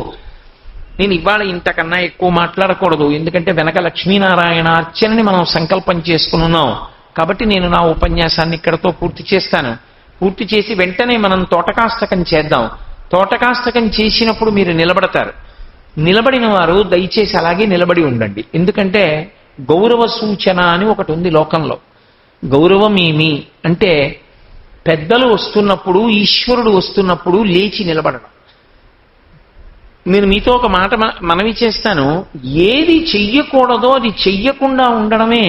నేను ఇవాళ ఇంతకన్నా ఎక్కువ మాట్లాడకూడదు, ఎందుకంటే వెనక లక్ష్మీనారాయణ అర్చనని మనం సంకల్పం చేసుకున్నాం. కాబట్టి నేను నా ఉపన్యాసాన్ని ఇక్కడతో పూర్తి చేస్తాను. పూర్తి చేసి వెంటనే మనం తోటకాష్టకం చేద్దాం. తోటకాష్టకం చేసినప్పుడు మీరు నిలబడతారు. నిలబడిన వారు దయచేసి అలాగే నిలబడి ఉండండి. ఎందుకంటే గౌరవ సూచన అని ఒకటి ఉంది లోకంలో. గౌరవం ఏమి అంటే పెద్దలు వస్తున్నప్పుడు, ఈశ్వరుడు వస్తున్నప్పుడు లేచి నిలబడడం. నేను మీతో ఒక మాట మనవి చేస్తాను. ఏది చెయ్యకూడదో అది చెయ్యకుండా ఉండడమే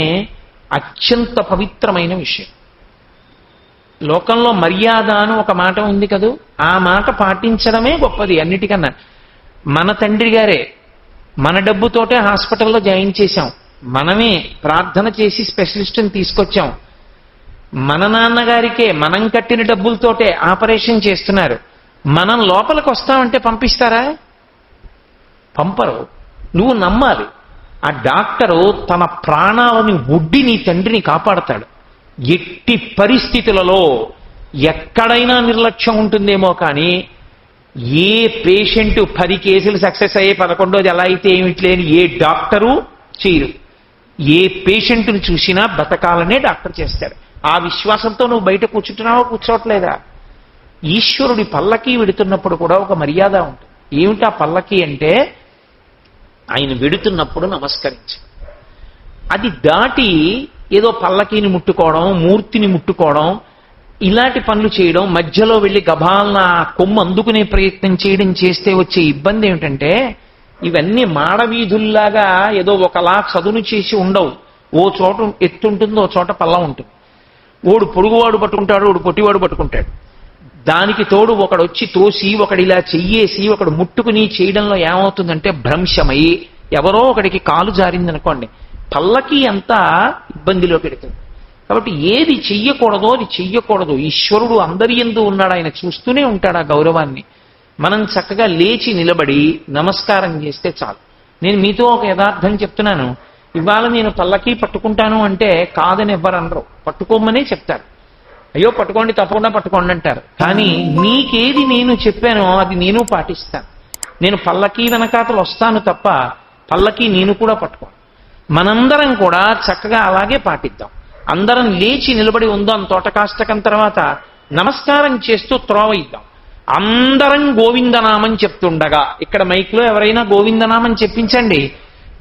అత్యంత పవిత్రమైన విషయం. లోకంలో మర్యాద అని ఒక మాట ఉంది కదూ, ఆ మాట పాటించడమే గొప్పది అన్నిటికన్నా. మన తండ్రి గారే మన డబ్బుతోటే హాస్పిటల్లో జాయిన్ చేశాం, మనమే ప్రార్థన చేసి స్పెషలిస్ట్ని తీసుకొచ్చాం. మన నాన్నగారికే మనం కట్టిన డబ్బులతోటే ఆపరేషన్ చేస్తున్నారు. మనం లోపలికి వస్తామంటే పంపిస్తారా? పంపరు. నువ్వు నమ్మాలి. ఆ డాక్టరు తన ప్రాణాలని ఒడ్డి నీ తండ్రిని కాపాడతాడు. ఎట్టి పరిస్థితులలో ఎక్కడైనా నిర్లక్ష్యం ఉంటుందేమో కానీ ఏ పేషెంట్ 10 కేసులు సక్సెస్ అయ్యే 11ది ఎలా అయితే ఏమిట్లేని ఏ డాక్టరు చేయరు. ఏ పేషెంట్ని చూసినా బతకాలనే డాక్టర్ చేస్తాడు. ఆ విశ్వాసంతో నువ్వు బయట కూర్చుంటున్నావో కూర్చోట్లేదా? ఈశ్వరుడి పల్లకి వెడుతున్నప్పుడు కూడా ఒక మర్యాద ఉంటుంది. ఏమిటా పల్లకి అంటే ఆయన వెడుతున్నప్పుడు నమస్కరించు. అది దాటి ఏదో పల్లకీని ముట్టుకోవడం, మూర్తిని ముట్టుకోవడం, ఇలాంటి పనులు చేయడం, మధ్యలో వెళ్ళి గబాలన కొమ్ము అందుకునే ప్రయత్నం చేయడం చేస్తే వచ్చే ఇబ్బంది ఏమిటంటే ఇవన్నీ మాడవీధుల్లాగా ఏదో ఒకలా చదును చేసి ఉండవు. ఓ చోట ఎత్తుంటుంది, ఓ చోట పల్లం ఉంటుంది. ఓడు పొడుగువాడు పట్టుకుంటాడు, ఓడు పొట్టివాడు పట్టుకుంటాడు. దానికి తోడు ఒకడు వచ్చి తోసి, ఒకడు ఇలా చెయ్యేసి, ఒకడు ముట్టుకుని చేయడంలో ఏమవుతుందంటే భ్రంశమై ఎవరో ఒకడికి కాలు జారిందనుకోండి, పల్లకి అంతా ఇబ్బందిలో పెడుతుంది. కాబట్టి ఏది చెయ్యకూడదో అది చెయ్యకూడదు. ఈశ్వరుడు అందరి యందు ఉన్నాడు, ఆయన చూస్తూనే ఉంటాడు ఆ గౌరవాన్ని. మనం చక్కగా లేచి నిలబడి నమస్కారం చేస్తే చాలు. నేను మీతో ఒక యథార్థం చెప్తున్నాను. ఇవాళ నేను పల్లకి పట్టుకుంటాను అంటే కాదని ఎవ్వరు అనరు, పట్టుకోమనే చెప్తారు. అయ్యో పట్టుకోండి, తప్పకుండా పట్టుకోండి అంటారు. కానీ నీకేది నేను చెప్పానో అది నేను పాటిస్తాను. నేను పల్లకి వెనకాతలు వస్తాను తప్ప పల్లకి నేను కూడా పట్టుకోను. మనందరం కూడా చక్కగా అలాగే పాటిద్దాం. అందరం లేచి నిలబడి ఉందాం. తోటకాష్టకం తర్వాత నమస్కారం చేస్తూ త్రోవ ఇద్దాం. అందరం గోవిందనామం చెప్తుండగా, ఇక్కడ మైక్లో ఎవరైనా గోవిందనామం చెప్పించండి.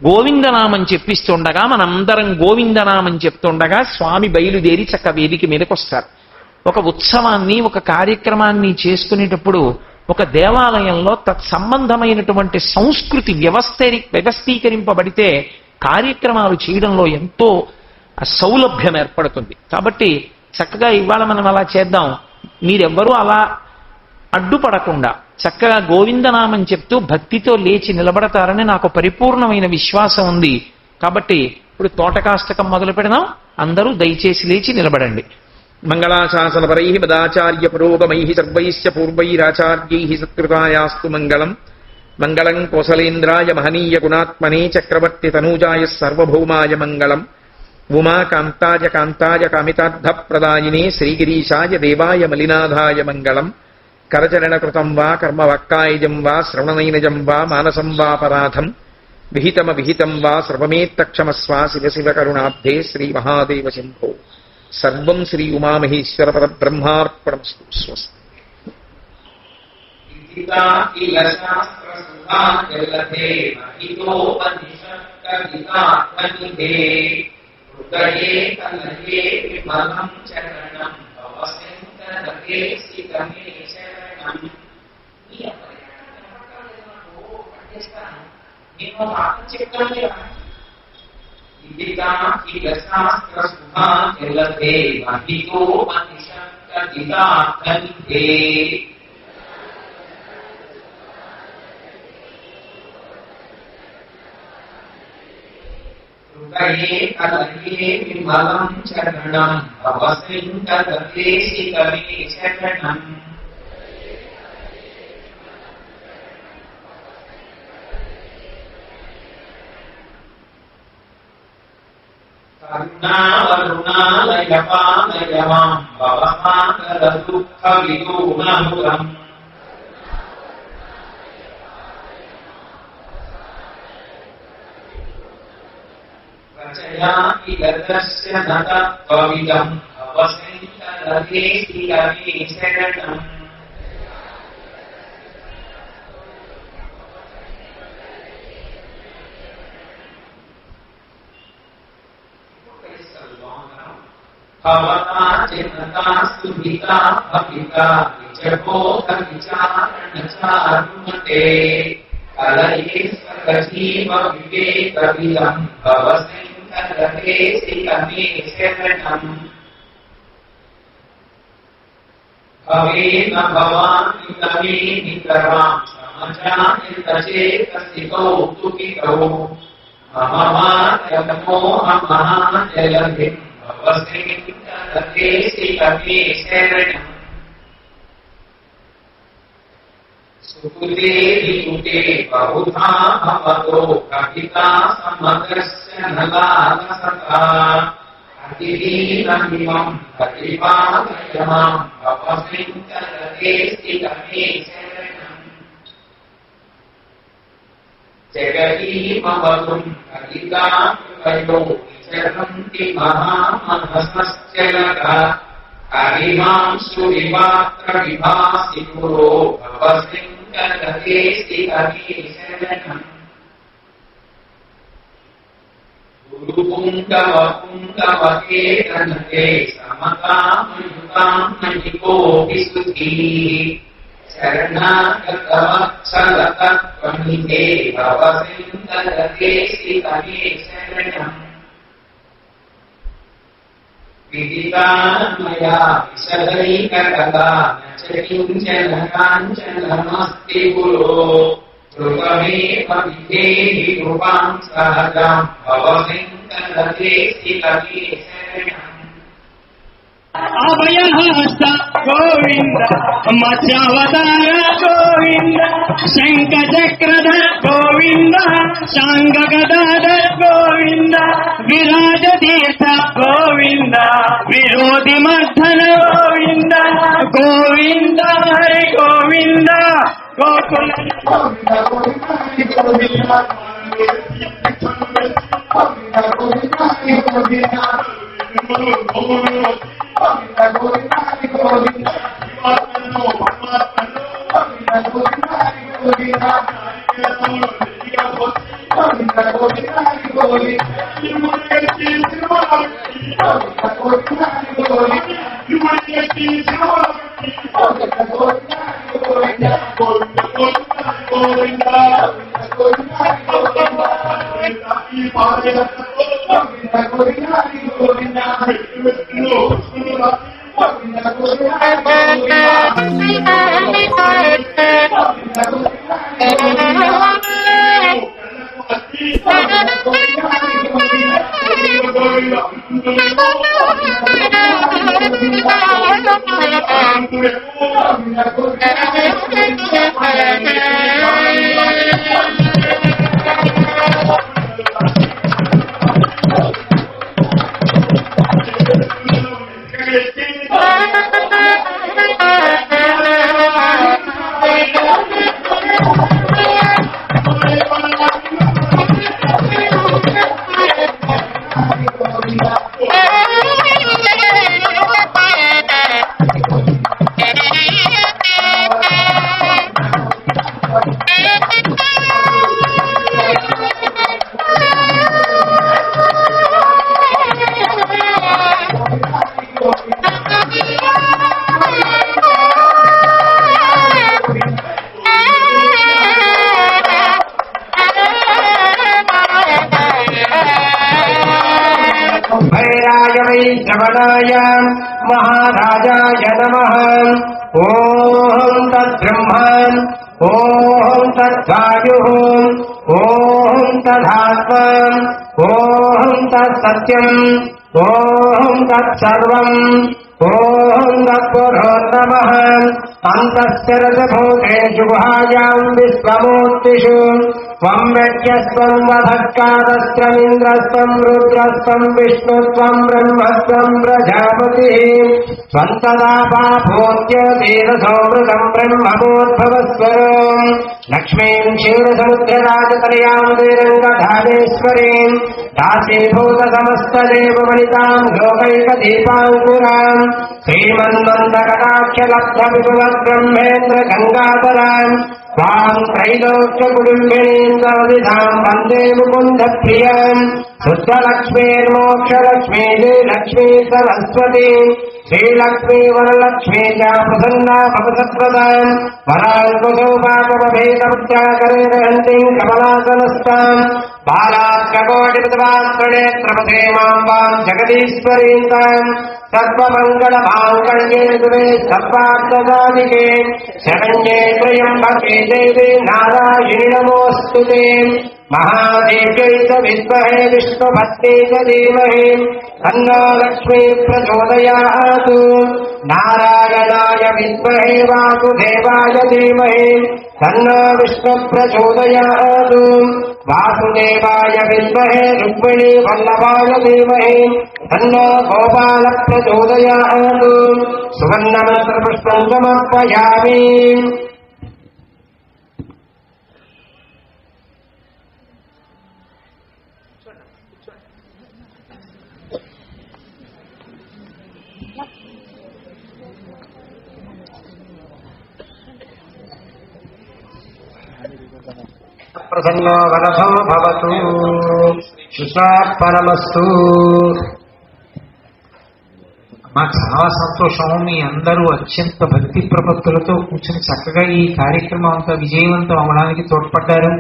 గోవిందనామం చెప్పిస్తుండగా మనందరం గోవిందనామం చెప్తుండగా స్వామి బయలుదేరి చక్క వేదిక మీదకి వస్తారు. ఒక ఉత్సవాన్ని, ఒక కార్యక్రమాన్ని చేసుకునేటప్పుడు ఒక దేవాలయంలో తత్సంబంధమైనటువంటి సంస్కృతి వ్యవస్థీకరింపబడితే కార్యక్రమాలు చేయడంలో ఎంతో సౌలభ్యం ఏర్పడుతుంది. కాబట్టి చక్కగా ఇవాళ మనం అలా చేద్దాం. మీరెవ్వరూ అలా అడ్డుపడకుండా చక్కగా గోవిందనామం చెప్తూ భక్తితో లేచి నిలబడతారని నాకు పరిపూర్ణమైన విశ్వాసం ఉంది. కాబట్టి ఇప్పుడు తోటకాష్టకం మొదలు పెడదాం. అందరూ దయచేసి లేచి నిలబడండి. మంగళాశాసనపరై మదాచార్య పురోగమై సర్వైశ్చ పూర్వైరాచార్యై సత్కృతాయాస్తు మంగళం. మంగళం కోసలేంద్రాయ మహనీయ గుణాత్మనే చక్రవర్తి తనూజాయ సర్వభౌమాయ మంగళం. ఉమాకాంతాయ కాంతాయ కామితార్థప్రదాయినే శ్రీగిరీశాయ దేవాయ మలినాథాయ మంగళం. కరచరణకృతం వా కర్మవాక్కాయజం వా శ్రవణనైనజం వా మానసం వాపరాధం విహితం వా సర్వమేత్తక్షమస్వ శివ శివ కరుణాబ్ధే శ్రీ మహాదేవ శంభో. సర్వం శ్రీ ఉమామహేశ్వర పరబ్రహ్మార్పణమస్తు. స్వస్తి. కరుణావరుణాలయపాలయవాం భవమాకర దుఃఖ విదూనమురం రచయామి గతస్య నతత్వవిదం భవశంకరదేశి రమే శరణం. భవతా చిన్నతా సుహితా భవితా విచబోధ విచారణచారుమతే కలయేశ్వర జీవ వివేక విదం భవశంకరదేశి రమే శరణం. భవేన భవామి తమే నితరాం సమజాయత చేతసి కౌతుకికౌ మమమాతమోహమహాజలధిం భవశంకరదేశి రమే శరణం. సుకృతే వికుటే బహుధా భవతో కవితా సమగ్రస్య నలాలసతా అతిదీనమిమం ప్రతిపాదయమాం భవశంకరదేశి రమే శరణం. జగదీమవతుం కలితా కృపయో విచరంతి మహామనసశ్చలగా హరిమాంసు వివాత్ర విభాసి పురో భవశంకరదేశి రమే శరణం. గురుపుంగవపుంగవకేతనతే సమతామయుతాం నయికోపి సుఖీ శరణాగతవత్సలతత్వమిదే భవశంకరదేశి రమే శరణం. విదితాన్మయా విశదైకకలా న చ కించన కాంచనమస్తి గురో కృపమేవ విధేహి కృపాం సహజాం భవశంకరదేశి రమే శరణం. అభయహస్త గోవింద మత్స్యావతార గోవింద శంఖచక్రధర గోవింద శాంగగదాధర గోవింద విరాజ తీర్థ గోవింద విరోధి మర్ధన గోవింద గోవింద హరి గోవింద గోకుల श्रवणाय महाराजाय नमः। ओम तद्ब्रह्मन् ओम तद्वायुः ओम तदात्मा ओम तत्सत्यम् ओम तत्सर्वम् ओम तत्पुरोर्नमः। अन्तश्चरभूतेषु गुहायाम् विश्वमूर्तिषु त्वं व्यज्ञस्त्वं वधत्कारस्त्रमिन्द्रस्त्वं रुद्रस्त्वं विष्णुत्वं ब्रह्मस्त्वं प्रजापतिः त्वं तदा पापोऽद्य धीरसौमृतं ब्रह्मभूद्भवस्वरम् लक्ष्मीं क्षीरसमुद्रराजतनयां वीरङ्गधामेश्वरीं दासीभूतसमस्तदेववनितां लोकैकदीपाङ्कुरां श्रीमन्मन्दकटाक्षलब्धविभवद्ब्रह्मेन्द्र गङ्गाधरां स्वां त्रैलोक्यकुटुम्बिनीं सवदिधां वन्दे मुकुन्दप्रियां शुद्धलक्ष्मीर्मोक्षलक्ष्मी श्रीलक्ष्मी सरस्वती श्रीलक्ष्मी वरलक्ष्मी च प्रसन्ना भवसत्प्रदां वराङ्कुशोपाकमभेदमुद्राकरेरहन्तीं कमलासनस्तां बालात्ककोटिपदवात्रणेत्रपथे मां वां जगदीश्वरीं तां सर्वमङ्गलमाङ्गल्ये शिवे सर्वार्थसाधिके शरण्ये त्र्यम्बके देवी नारायणि नमोऽस्तु ते। महादेव्यै च विद्महे विष्णुपत्न्यै च धीमहि तन्नो लक्ष्मी प्रचोदयात्। नारायणाय विद्महे वासुदेवाय धीमहि तन्नो विष्णु प्रचोदयात्। वासुदेवाय विद्महे रुक्मिणी वल्लभाय धीमहि तन्नो गोपाल प्रचोदयात्। सुवर्णमन्त्रपुष्पं समर्पयामि। ప్రసన్నో వరదో భవతు సుస్వార్పణమస్తు. మాకు చాలా సంతోషం. మీ అందరూ అత్యంత భక్తి ప్రపత్తులతో కూర్చొని చక్కగా ఈ కార్యక్రమం అంతా విజయవంతం అవడానికి తోడ్పడ్డారు.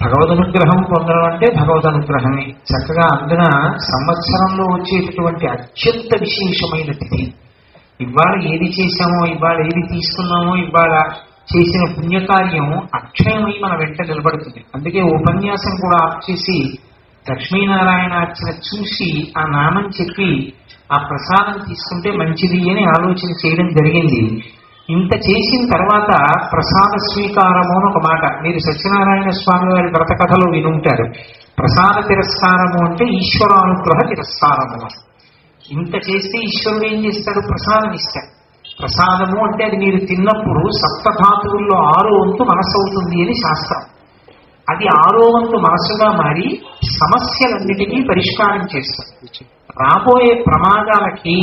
భగవదనుగ్రహం పొందడం అంటే భగవదనుగ్రహమే. చక్కగా అందున సంవత్సరంలో వచ్చేటటువంటి అత్యంత విశేషమైన తిథి. ఇవాళ ఏది చేశామో, ఇవాళ ఏది తీసుకున్నామో, ఇవాళ చేసిన పుణ్యకార్యం అక్షయమై మన వెంట నిలబడుతుంది. అందుకే ఉపన్యాసం కూడా ఆఫ్ చేసి లక్ష్మీనారాయణ అర్చన చూసి ఆ నామం చెప్పి ఆ ప్రసాదం తీసుకుంటే మంచిది అని ఆలోచన చేయడం జరిగింది. ఇంత చేసిన తర్వాత ప్రసాద స్వీకారము అని ఒక మాట మీరు సత్యనారాయణ స్వామి వారి వ్రత కథలో వినుంటారు. ప్రసాద తిరస్కారము అంటే ఈశ్వరానుగ్రహ తిరస్కారము. ఇంత చేస్తే ఈశ్వరుడు ఏం చేస్తాడు? ప్రసాదం ఇస్తాడు. ప్రసాదము అంటే అది మీరు తిన్నప్పుడు సప్తధాతువుల్లో 6వ వంతు మనసు అవుతుంది అని శాస్త్రం. అది 6వ వంతు మనసుగా మారి సమస్యలన్నిటికీ పరిష్కారం చేస్తుంది. రాబోయే ప్రమాదాలకి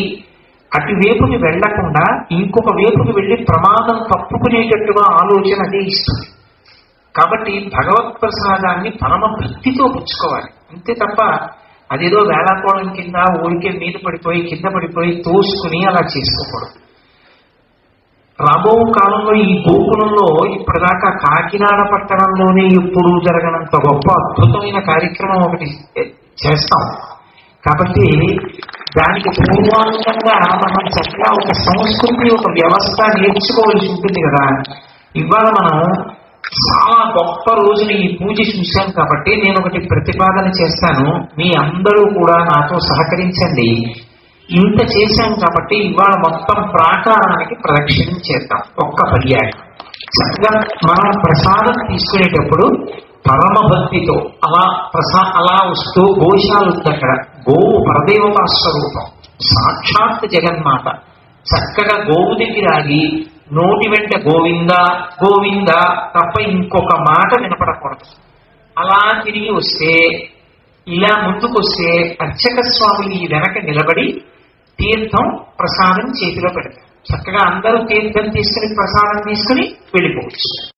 అటువైపుకి వెళ్లకుండా ఇంకొక వైపుకి వెళ్లి ప్రమాదం తప్పుకునేటట్టుగా ఆలోచన అదే ఇస్తుంది. కాబట్టి భగవత్ ప్రసాదాన్ని పరమ భక్తితో పుచ్చుకోవాలి, అంతే తప్ప అదేదో వేళాకోళం కింద ఊరికే మీద పడిపోయి కింద పడిపోయి తోసుకుని అలా చేసుకోకూడదు. రాబో కాలంలో ఈ గోకులంలో ఇప్పటిదాకా కాకినాడ పట్టణంలోనే ఎప్పుడు జరగనంత గొప్ప అద్భుతమైన కార్యక్రమం ఒకటి చేస్తాం. కాబట్టి దానికి పూర్వాంతంగా మనం చక్కగా ఒక సంస్కృతి, ఒక వ్యవస్థ నేర్చుకోవాల్సి ఉంటుంది కదా. ఇవాళ మనం చాలా గొప్ప రోజున ఈ పూజ చూశాం కాబట్టి నేను ఒకటి ప్రతిపాదన చేస్తాను, మీ అందరూ కూడా నాతో సహకరించండి. ఇంత చేశాం కాబట్టి ఇవాళ మొత్తం ప్రాకారానికి ప్రదక్షిణం చేద్దాం ఒక్క పర్యాయం. చక్కగా మనం ప్రసాదం తీసుకునేటప్పుడు పరమ భక్తితో అలా వస్తూ గోశాల ఉంది అక్కడ. గోవు పరదేవతా స్వరూపం, సాక్షాత్ జగన్మాత. చక్కగా గోవు దగ్గర ఆగి నోటి వెంట గోవింద గోవింద తప్ప ఇంకొక మాట వినపడకూడదు. అలా తిరిగి వస్తే, ఇలా ముందుకొస్తే అర్చక స్వామిని వెనక నిలబడి తీర్థం ప్రసాదం చేతిలో పెడతారు. చక్కగా అందరూ తీర్థం తీసుకుని ప్రసాదం తీసుకుని వెళ్ళిపోవచ్చు.